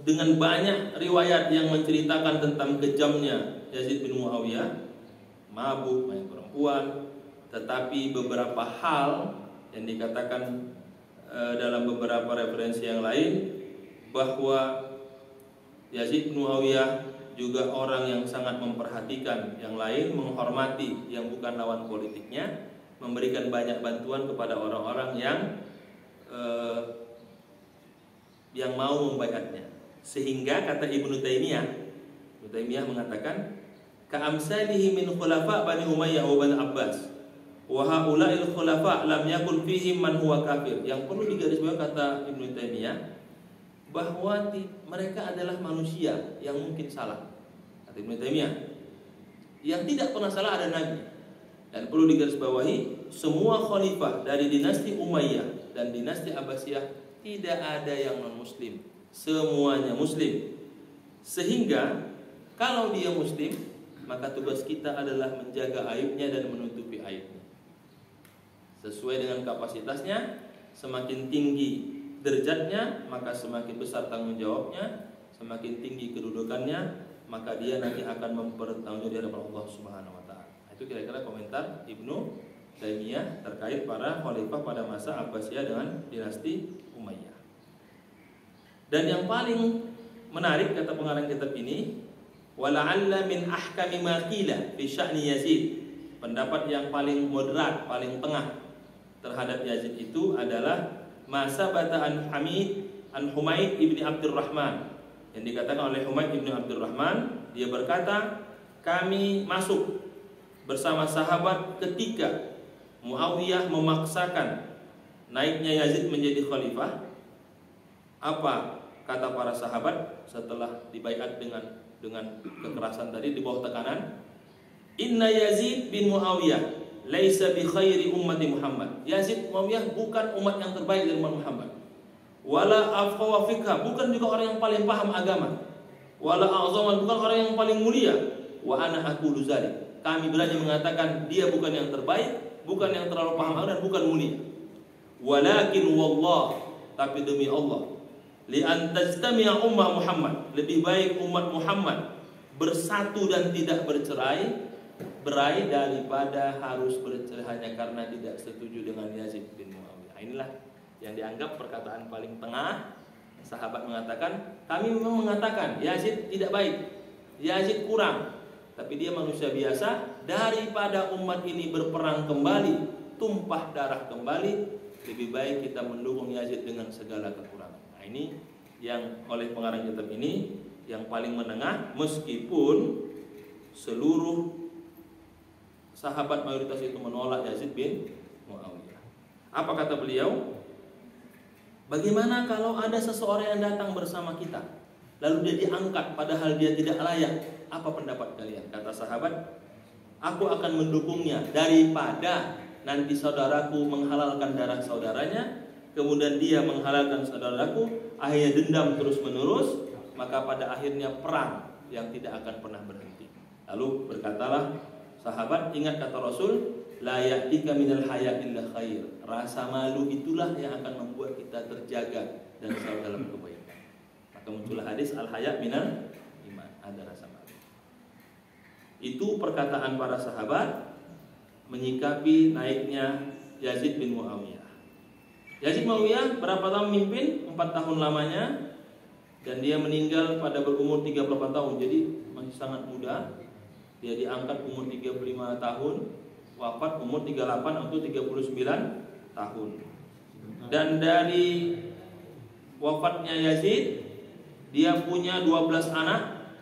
dengan banyak riwayat yang menceritakan tentang kejamnya Yazid bin Muawiyah, mabuk, main perempuan, tetapi beberapa hal yang dikatakan dalam beberapa referensi yang lain, bahwa Yazid bin Muawiyah juga orang yang sangat memperhatikan yang lain, menghormati yang bukan lawan politiknya, memberikan banyak bantuan kepada orang-orang yang mau membaiatnya. Sehingga kata Ibnu Taimiyah mengatakan, ka'amsalihi min khulafa Bani Umayyah wa Bani Abbas, wa haula'il khulafa lam yakun fihim man huwa kafir. Yang perlu digarisbawahi kata Ibnu Taimiyah, bahwa mereka adalah manusia yang mungkin salah. Kata Ibnu Taimiyah, yang tidak pernah salah ada Nabi. Dan perlu digarisbawahi, semua khalifah dari dinasti Umayyah dan dinasti Abbasiyah tidak ada yang non-muslim, semuanya muslim. Sehingga kalau dia muslim, maka tugas kita adalah menjaga aibnya dan menutupi aibnya sesuai dengan kapasitasnya. Semakin tinggi derajatnya, maka semakin besar tanggung jawabnya. Semakin tinggi kedudukannya, maka dia nanti akan mempertanggungjawabkan di hadapan Allah Subhanahu wa taala. Itu kira-kira komentar Ibnu Taimiyah terkait para khalifah pada masa Abbasiyah dengan dinasti Umayyah. Dan yang paling menarik kata pengarang kitab ini, wala'alla min ahkami ma qila fi sya'ni Yazid. Pendapat yang paling moderat, paling tengah terhadap Yazid itu adalah masa bataan Humaid ibni Abdurrahman, yang dikatakan oleh Humaid ibni Abdurrahman. Dia berkata, kami masuk bersama sahabat ketika Muawiyah memaksakan naiknya Yazid menjadi khalifah. Apa kata para sahabat setelah dibaiat dengan kekerasan tadi, di bawah tekanan? Inna Yazid bin Muawiyah laisa bi khairi ummati Muhammad. Yazid Muawiyah bukan umat yang terbaik dari umat Muhammad. Wala afqaha fikha, bukan juga orang yang paling paham agama. Wala a'zaman, bukan orang yang paling mulia. Wa ana aqulu dzalik. Kami berani mengatakan dia bukan yang terbaik, bukan yang terlalu paham agama, dan bukan mulia. Walakin wallah, tapi demi Allah, li an tajtami'a ummah Muhammad, lebih baik umat Muhammad bersatu dan tidak bercerai berai daripada harus bercerai hanya karena tidak setuju dengan Yazid bin Muawiyah. Inilah yang dianggap perkataan paling tengah. Sahabat mengatakan, kami memang mengatakan Yazid tidak baik, Yazid kurang, tapi dia manusia biasa. Daripada umat ini berperang kembali, tumpah darah kembali, lebih baik kita mendukung Yazid dengan segala kekurangan. Nah, ini yang oleh pengarang kitab ini yang paling menengah, meskipun seluruh sahabat mayoritas itu menolak Yazid bin Muawiyah. Apa kata beliau? Bagaimana kalau ada seseorang yang datang bersama kita, lalu dia diangkat padahal dia tidak layak? Apa pendapat kalian? Kata sahabat, aku akan mendukungnya daripada nanti saudaraku menghalalkan darah saudaranya, kemudian dia menghalalkan saudaraku, akhirnya dendam terus menerus, maka pada akhirnya perang yang tidak akan pernah berhenti. Lalu berkatalah sahabat, ingat kata Rasul, la ya'tika minal haya illa khair. Rasa malu itulah yang akan membuat kita terjaga dan selalu dalam kebaikan. Maka muncullah hadis al-haya minal iman, ada rasa malu. Itu perkataan para sahabat menyikapi naiknya Yazid bin Muawiyah. Yazid bin Muawiyah berapa tahun memimpin? 4 tahun lamanya, dan dia meninggal pada berumur 38 tahun. Jadi masih sangat muda. Dia diangkat umur 35 tahun, wafat umur 38 atau 39 tahun. Dan dari wafatnya Yazid, dia punya 12 anak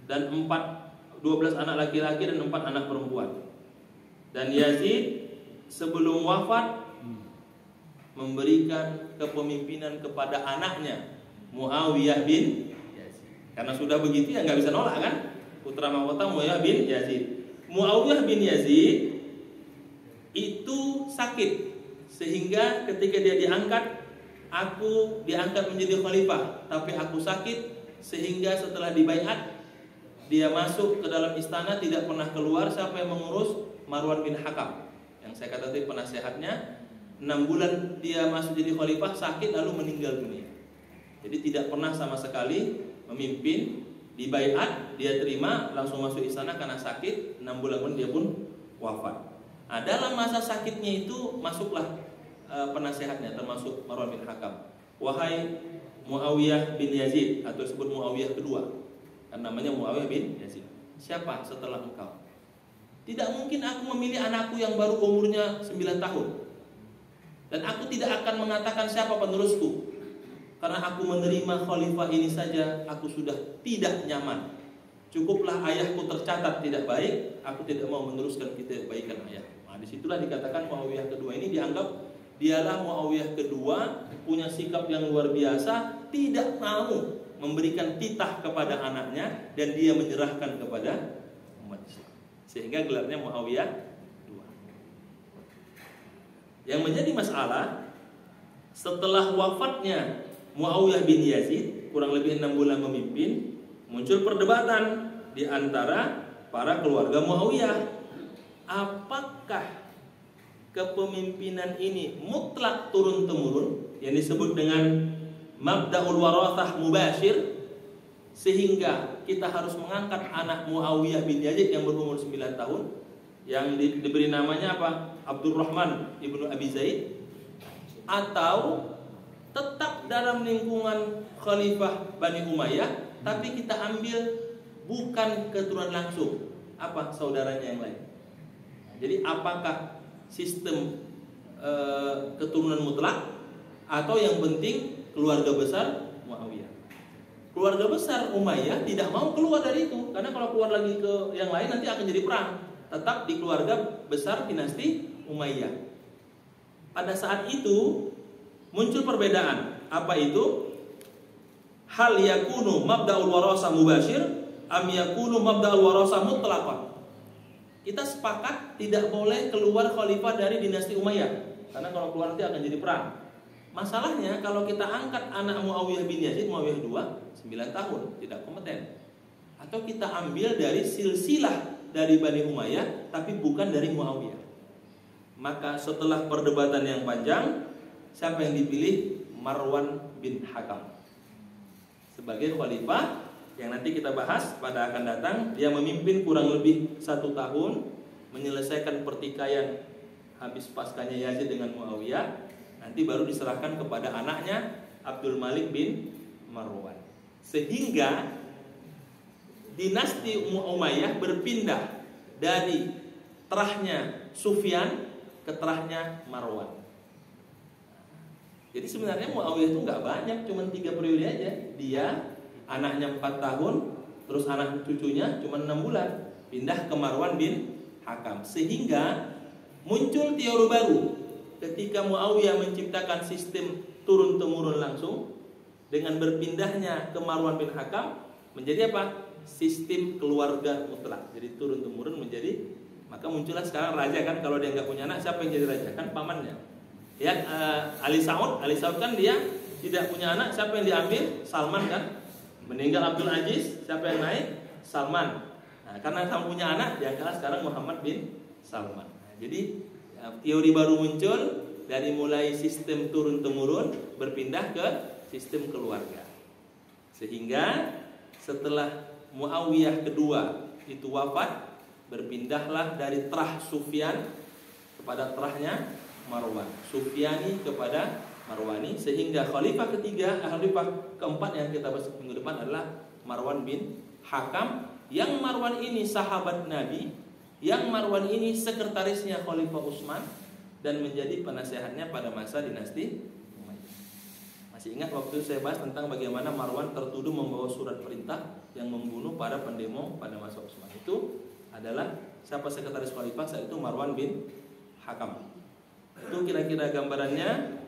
dan 12 anak laki-laki dan 4 anak perempuan. Dan Yazid sebelum wafat memberikan kepemimpinan kepada anaknya Muawiyah bin Yazid. Karena sudah begitu ya nggak bisa nolak kan? Putra mahkota Muawiyah bin Yazid. Muawiyah bin Yazid itu sakit sehingga ketika dia diangkat, aku diangkat menjadi khalifah, tapi aku sakit sehingga setelah dibaiat dia masuk ke dalam istana tidak pernah keluar. Siapa yang mengurus? Marwan bin Hakam, yang saya kata tadi penasehatnya. 6 bulan dia masuk jadi khalifah, sakit lalu meninggal dunia. Jadi tidak pernah sama sekali memimpin. Dibaiat, dia terima, langsung masuk istana karena sakit. 6 bulan pun dia pun wafat. Nah, dalam masa sakitnya itu masuklah penasehatnya, termasuk Marwan bin Hakam. Wahai Muawiyah bin Yazid, atau disebut Muawiyah kedua, kan namanya Muawiyah bin Yazid, siapa setelah engkau? Tidak mungkin aku memilih anakku yang baru umurnya 9 tahun. Dan aku tidak akan mengatakan siapa penerusku, karena aku menerima khalifah ini saja aku sudah tidak nyaman. Cukuplah ayahku tercatat tidak baik, aku tidak mau meneruskan kebaikan ayah. Nah, disitulah dikatakan Muawiyah kedua ini dianggap dialah Muawiyah kedua, punya sikap yang luar biasa, tidak mau memberikan titah kepada anaknya, dan dia menyerahkan kepada umat Islam. Sehingga gelarnya Muawiyah II. Yang menjadi masalah, setelah wafatnya Muawiyah bin Yazid, kurang lebih 6 bulan memimpin, muncul perdebatan di antara para keluarga Muawiyah. Apakah kepemimpinan ini mutlak turun-temurun, yang disebut dengan mabda'ul warathah mubashir, sehingga kita harus mengangkat anak Muawiyah bin Yazid yang berumur 9 tahun, yang diberi namanya apa? Abdurrahman ibnu Abi Zaid, atau tetap dalam lingkungan Khalifah Bani Umayyah, tapi kita ambil bukan keturunan langsung, apa? Saudaranya yang lain. Jadi apakah sistem keturunan mutlak, atau yang penting keluarga besar Muawiyah? Keluarga besar Umayyah tidak mau keluar dari itu, karena kalau keluar lagi ke yang lain nanti akan jadi perang. Tetap di keluarga besar dinasti Umayyah. Pada saat itu muncul perbedaan. Apa itu? Hal yakunu mabda'ul warasa mubashir am yakunu mabda'ul warasa mutlaqan. Kita sepakat tidak boleh keluar khalifah dari dinasti Umayyah, karena kalau keluar nanti akan jadi perang. Masalahnya kalau kita angkat anak Muawiyah bin Yazid, Muawiyah II, 9 tahun, tidak kompeten. Atau kita ambil dari silsilah dari Bani Umayyah, tapi bukan dari Muawiyah. Maka setelah perdebatan yang panjang, siapa yang dipilih? Marwan bin Hakam sebagai khalifah, yang nanti kita bahas pada akan datang. Dia memimpin kurang lebih 1 tahun, menyelesaikan pertikaian habis paskanya Yazid dengan Muawiyah. Nanti baru diserahkan kepada anaknya Abdul Malik bin Marwan. Sehingga dinasti Umayyah berpindah dari terahnya Sufyan ke terahnya Marwan. Jadi sebenarnya Muawiyah itu nggak banyak, cuma 3 periode aja. Dia anaknya 4 tahun, terus anak cucunya cuma 6 bulan, pindah ke Marwan bin Hakam. Sehingga muncul teori baru ketika Muawiyah menciptakan sistem turun-temurun langsung, dengan berpindahnya ke Marwan bin Hakam menjadi apa? sistem keluarga mutlak. Jadi turun temurun menjadi, maka muncullah sekarang raja kan, kalau dia nggak punya anak siapa yang jadi raja? Kan pamannya. Ya, Ali Saud kan dia tidak punya anak, siapa yang diambil? Salman kan. Meninggal Abdul Aziz, siapa yang naik? Salman. Nah, karena kamu punya anak, diangkatlah sekarang Muhammad bin Salman. Nah, jadi teori baru muncul dari mulai sistem turun temurun berpindah ke sistem keluarga. Sehingga setelah Muawiyah kedua itu wafat, berpindahlah dari terah Sufyan kepada terahnya Marwan, Sufyani kepada Marwani, sehingga khalifah ketiga, khalifah keempat yang kita bahas minggu depan adalah Marwan bin Hakam, yang Marwan ini sahabat Nabi, yang Marwan ini sekretarisnya Khalifah Utsman dan menjadi penasehatnya pada masa dinasti Umayyah. Masih ingat waktu saya bahas tentang bagaimana Marwan tertuduh membawa surat perintah yang membunuh para pendemo pada masa Utsman. Itu adalah siapa sekretaris khalifah saat itu? Marwan bin Hakam. Itu kira-kira gambarannya.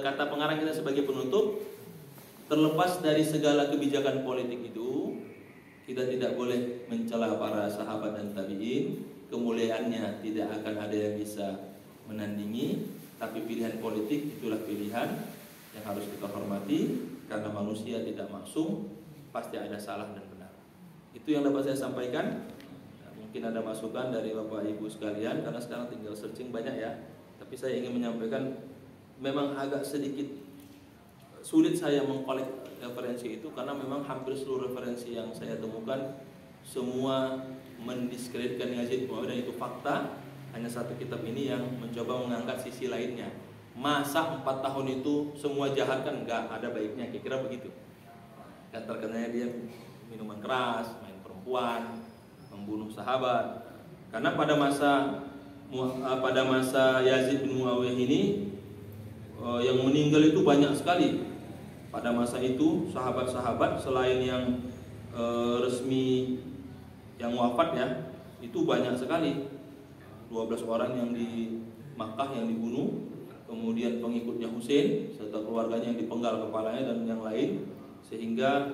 Kata pengarang kita sebagai penutup, terlepas dari segala kebijakan politik itu, kita tidak boleh mencela para sahabat dan tabi'in. Kemuliaannya tidak akan ada yang bisa menandingi, tapi pilihan politik itulah pilihan yang harus kita hormati, karena manusia tidak maksum, pasti ada salah dan benar. Itu yang dapat saya sampaikan. Mungkin ada masukan dari Bapak Ibu sekalian, karena sekarang tinggal searching banyak ya. Tapi saya ingin menyampaikan, memang agak sedikit sulit saya mengkolek referensi itu, karena memang hampir seluruh referensi yang saya temukan semua mendiskreditkan Yazid bin Muawiyah, dan itu fakta. Hanya satu kitab ini yang mencoba mengangkat sisi lainnya. Masa 4 tahun itu semua jahat? Kan enggak, ada baiknya, kira-kira begitu. Dan terkenanya dia minuman keras, main perempuan, membunuh sahabat. Karena pada masa Yazid bin Muawiyah ini yang meninggal itu banyak sekali. Pada masa itu sahabat-sahabat selain yang resmi yang wafat ya, itu banyak sekali. 12 orang yang di Makkah yang dibunuh, kemudian pengikutnya Husain serta keluarganya yang dipenggal kepalanya dan yang lain. Sehingga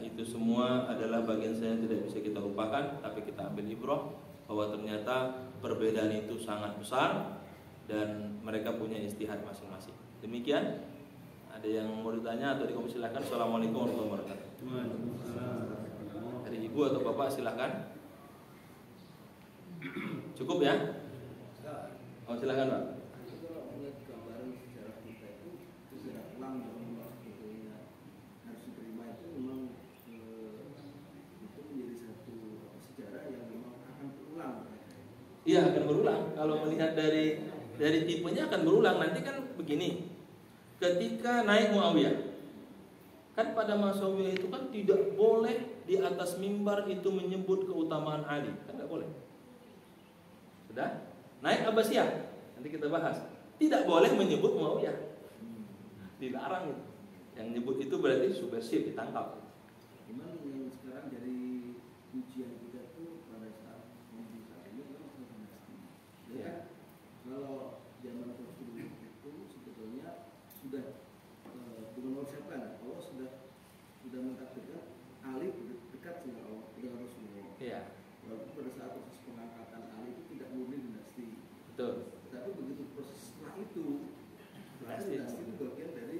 itu semua adalah bagian saya yang tidak bisa kita lupakan, tapi kita ambil ibrah bahwa ternyata perbedaan itu sangat besar dan mereka punya istihad masing-masing. Demikian. Ada yang mau ditanya atau dipersilakan. Assalamualaikum warahmatullahi wabarakatuh. Dari ibu atau bapak silakan. Cukup ya? Oh, silakan Pak. Iya, akan berulang. Kalau melihat dari tipenya akan berulang. Nanti kan begini. Ketika naik Muawiyah, kan pada masa Muawiyah itu kan tidak boleh di atas mimbar itu menyebut keutamaan Ali, kan nggak boleh. Sudah? Naik Abbasiyah, nanti kita bahas. Tidak boleh menyebut Muawiyah, dilarang itu. Yang nyebut itu berarti subversif, ditangkap. Cuman yang sekarang dari ujian kita tuh pada saat membuka ini kan dinasti. Ya. Kalau zaman Rasulullah itu sebetulnya sudah dengan siapa? Allah sudah mentakdirkan Ali dekat dengan Allah, dengan Rasulullah. Iya. Walaupun pada saat proses pengangkatan Ali itu tidak murni dinasti. Betul. Tapi begitu proses setelah itu, dinasti itu bagian dari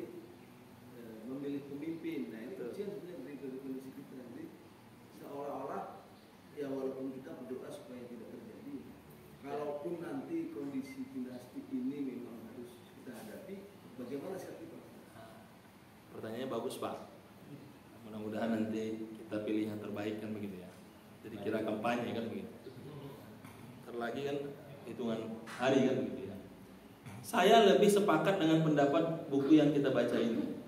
memilih pemimpin. Nah ini ujian sebenarnya dari kondisi kita. Jadi seolah-olah ya walaupun kita berdoa supaya tidak terjadi, kalaupun nanti kondisi dinasti ini memang harus kita hadapi, bagaimana sikap kita? Pertanyaannya bagus Pak. Mudah-mudahan nanti kita pilih yang terbaik kan begitu ya. Jadi kira kampanye kan begitu. Terlagi kan hitungan hari kan begitu ya. Saya lebih sepakat dengan pendapat buku yang kita baca ini.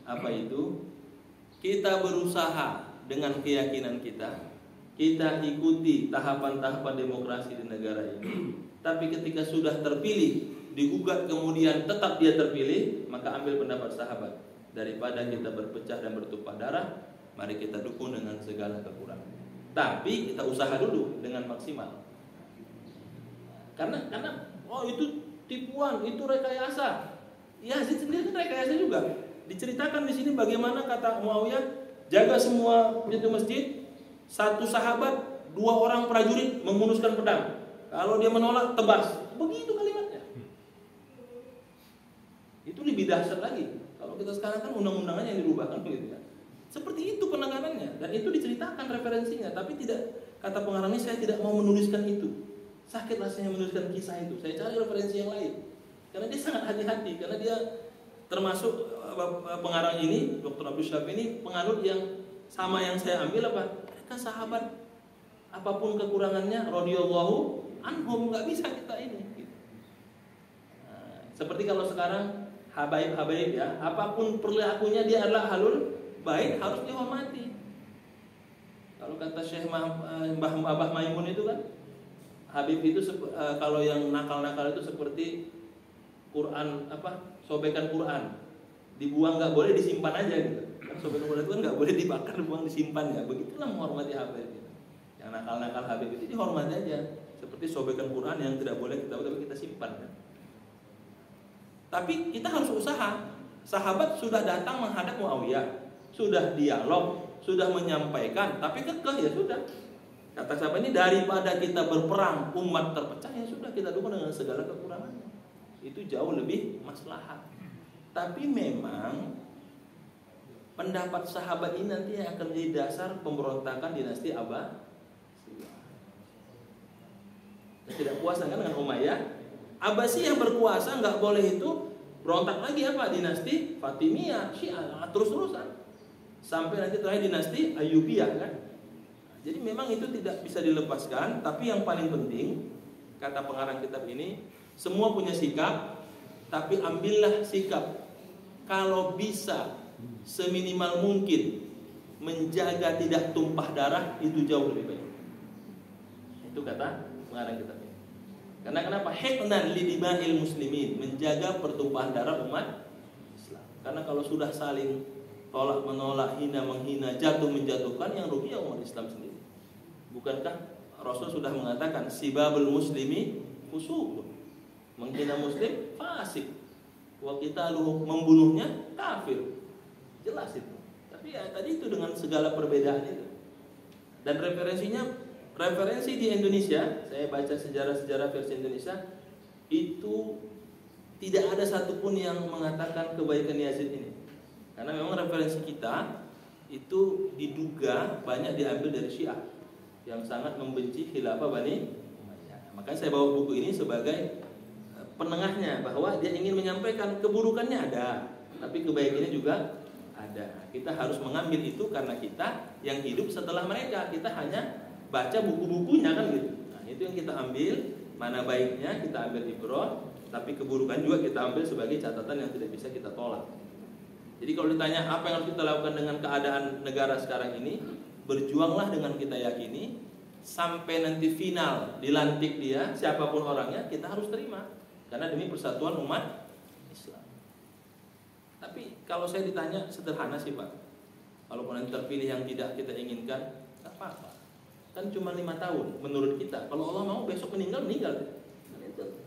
Apa itu? Kita berusaha dengan keyakinan kita ikuti tahapan-tahapan demokrasi di negara ini. Tapi ketika sudah terpilih, digugat kemudian tetap dia terpilih, maka ambil pendapat sahabat. Daripada kita berpecah dan bertumpah darah, mari kita dukung dengan segala kekurangan. Tapi kita usaha dulu dengan maksimal. Karena oh itu tipuan, itu rekayasa. Yazid sendiri kan rekayasa juga. Diceritakan di sini bagaimana kata Muawiyah, jaga semua pintu masjid, satu sahabat, 2 orang prajurit menghunuskan pedang. Kalau dia menolak, tebas. Begitu kalimatnya. Itu lebih dahsyat lagi. Kalau kita sekarang kan undang-undangannya yang dirubah kan begitu ya. Seperti itu penanganannya, dan itu diceritakan referensinya, tapi tidak, kata pengarang ini, saya tidak mau menuliskan itu. Sakit rasanya menuliskan kisah itu. Saya cari referensi yang lain. Karena dia sangat hati-hati, karena dia termasuk pengarang ini, Dr. Abdul Syafi ini penganut yang sama yang saya ambil apa? Mereka sahabat, apapun kekurangannya, radhiyallahu anhum, nggak bisa kita ini. Nah, seperti kalau sekarang habaib ya, apapun perilakunya dia adalah halul baik, harus dihormati. Kalau kata Syekh Mbah Abah Maimun itu kan, Habib itu kalau yang nakal-nakal itu seperti Quran sobekan Quran, dibuang nggak boleh, disimpan aja gitu. Kan sobekan Quran itu kan nggak boleh dibakar, dibuang, disimpan ya. Begitulah menghormati Habib gitu. Yang nakal-nakal Habib itu dihormati aja, seperti sobekan Quran yang tidak boleh kita tapi kita simpan kan. Tapi kita harus usaha. Sahabat sudah datang menghadap Muawiyah, sudah dialog, sudah menyampaikan, tapi kekeh, ya sudah. Kata sahabat ini, daripada kita berperang umat terpecah, ya sudah kita dukung dengan segala kekurangannya. Itu jauh lebih maslahat. Tapi memang pendapat sahabat ini nanti yang akan menjadi dasar pemberontakan dinasti Abbasiyah. Dan tidak puas dengan Umayyah, Abbasiyah yang berkuasa, nggak boleh itu berontak lagi apa? Dinasti Fatimiyah, Syiah, terus-terusan. Sampai nanti terakhir dinasti Ayyubiyah kan. Jadi memang itu tidak bisa dilepaskan. Tapi yang paling penting, kata pengarang kitab ini, semua punya sikap, tapi ambillah sikap, kalau bisa seminimal mungkin menjaga tidak tumpah darah, itu jauh lebih baik. Itu kata pengarang kitab ini. Karena kenapa? Hifdzan lidima'il muslimin, menjaga pertumpahan darah umat Islam. Karena kalau sudah saling tolak menolak, hina menghina, jatuh menjatuhkan, yang rugi umat Islam sendiri. Bukankah Rasul sudah mengatakan sibabul muslimi fusuq, menghina muslim fasik, wa qitaluhu, membunuhnya kafir. Jelas itu. Tapi ya tadi itu dengan segala perbedaan itu. Dan referensi di Indonesia, saya baca sejarah-sejarah versi Indonesia, itu tidak ada satupun yang mengatakan kebaikan Yazid ini. Karena memang referensi kita itu diduga banyak diambil dari Syiah yang sangat membenci khilafah Bani Umayyah. Makanya saya bawa buku ini sebagai penengahnya, bahwa dia ingin menyampaikan keburukannya ada, tapi kebaikannya juga ada. Kita harus mengambil itu karena kita yang hidup setelah mereka, kita hanya baca buku-bukunya kan gitu. Nah, itu yang kita ambil, mana baiknya kita ambil ibrah, tapi keburukan juga kita ambil sebagai catatan yang tidak bisa kita tolak. Jadi kalau ditanya apa yang harus kita lakukan dengan keadaan negara sekarang ini, berjuanglah dengan kita yakini sampai nanti final dilantik dia, siapapun orangnya, kita harus terima. Karena demi persatuan umat Islam. Tapi kalau saya ditanya sederhana sih Pak, walaupun nanti terpilih yang tidak kita inginkan, tak apa-apa. Kan cuma 5 tahun menurut kita. Kalau Allah mau besok meninggal.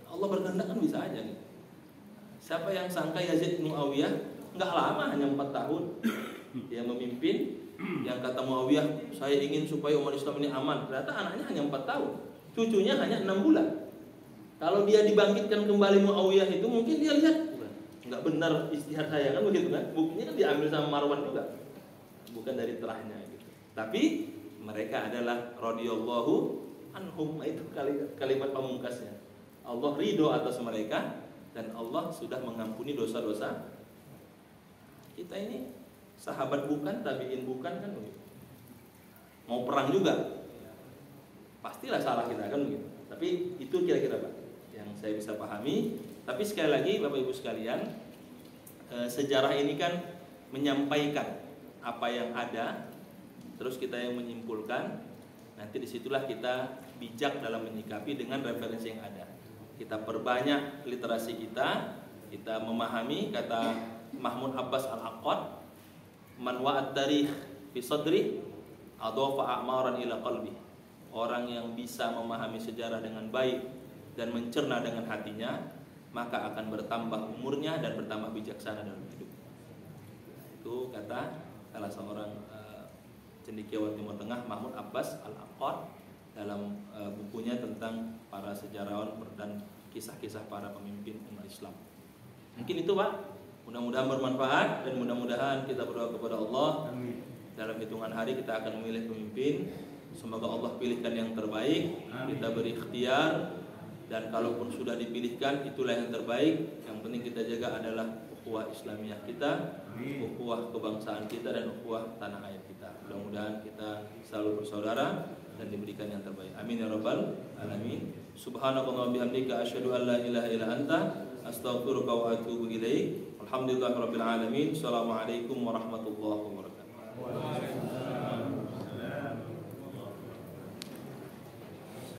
Allah berkehendak kan bisa aja gitu. Siapa yang sangka Yazid bin Muawiyah nggak lama, hanya 4 tahun dia memimpin, yang kata Muawiyah, saya ingin supaya umat Islam ini aman. Ternyata anaknya hanya 4 tahun, cucunya hanya 6 bulan. Kalau dia dibangkitkan kembali Muawiyah itu, mungkin dia lihat nggak benar istihad saya kan begitu kan. Buktinya kan diambil sama Marwan juga, bukan dari terahnya gitu. Tapi mereka adalah radhiyallahu anhum, itu kalimat pamungkasnya. Allah ridho atas mereka dan Allah sudah mengampuni dosa-dosa. Kita ini sahabat bukan, tabiin bukan kan begitu. Mau perang juga, pastilah salah kita kan begitu. Tapi itu kira-kira Pak yang saya bisa pahami. Tapi sekali lagi Bapak Ibu sekalian, sejarah ini kan menyampaikan apa yang ada, terus kita yang menyimpulkan. Nanti disitulah kita bijak dalam menyikapi dengan referensi yang ada. Kita perbanyak literasi kita memahami kata Mahmud Abbas Al-Aqad, man wa'ad tarikh fi sadri adhafa a'maran ila qalbi. Orang yang bisa memahami sejarah dengan baik dan mencerna dengan hatinya, maka akan bertambah umurnya dan bertambah bijaksana dalam hidup. Itu kata salah seorang Cendekiawan Timur Tengah Mahmud Abbas Al-Aqad dalam bukunya tentang para sejarawan dan kisah-kisah para pemimpin umat Islam. Mungkin itu Pak, mudah-mudahan bermanfaat dan mudah-mudahan kita berdoa kepada Allah. Amin. Dalam hitungan hari kita akan memilih pemimpin. Semoga Allah pilihkan yang terbaik. Amin. Kita beri ikhtiar, dan kalaupun sudah dipilihkan itulah yang terbaik. Yang penting kita jaga adalah ukhuwah Islamiyah kita, ukhuwah kebangsaan kita, dan ukhuwah tanah air kita. Mudah-mudahan kita selalu bersaudara dan diberikan yang terbaik. Amin ya rabbal alamin. Subhanakallahumma bihamdika asyhadu an la ilaha illa anta astaghfiruka wa atubu ilaik. Alhamdulillahirabbil alamin. Assalamualaikum warahmatullahi wabarakatuh.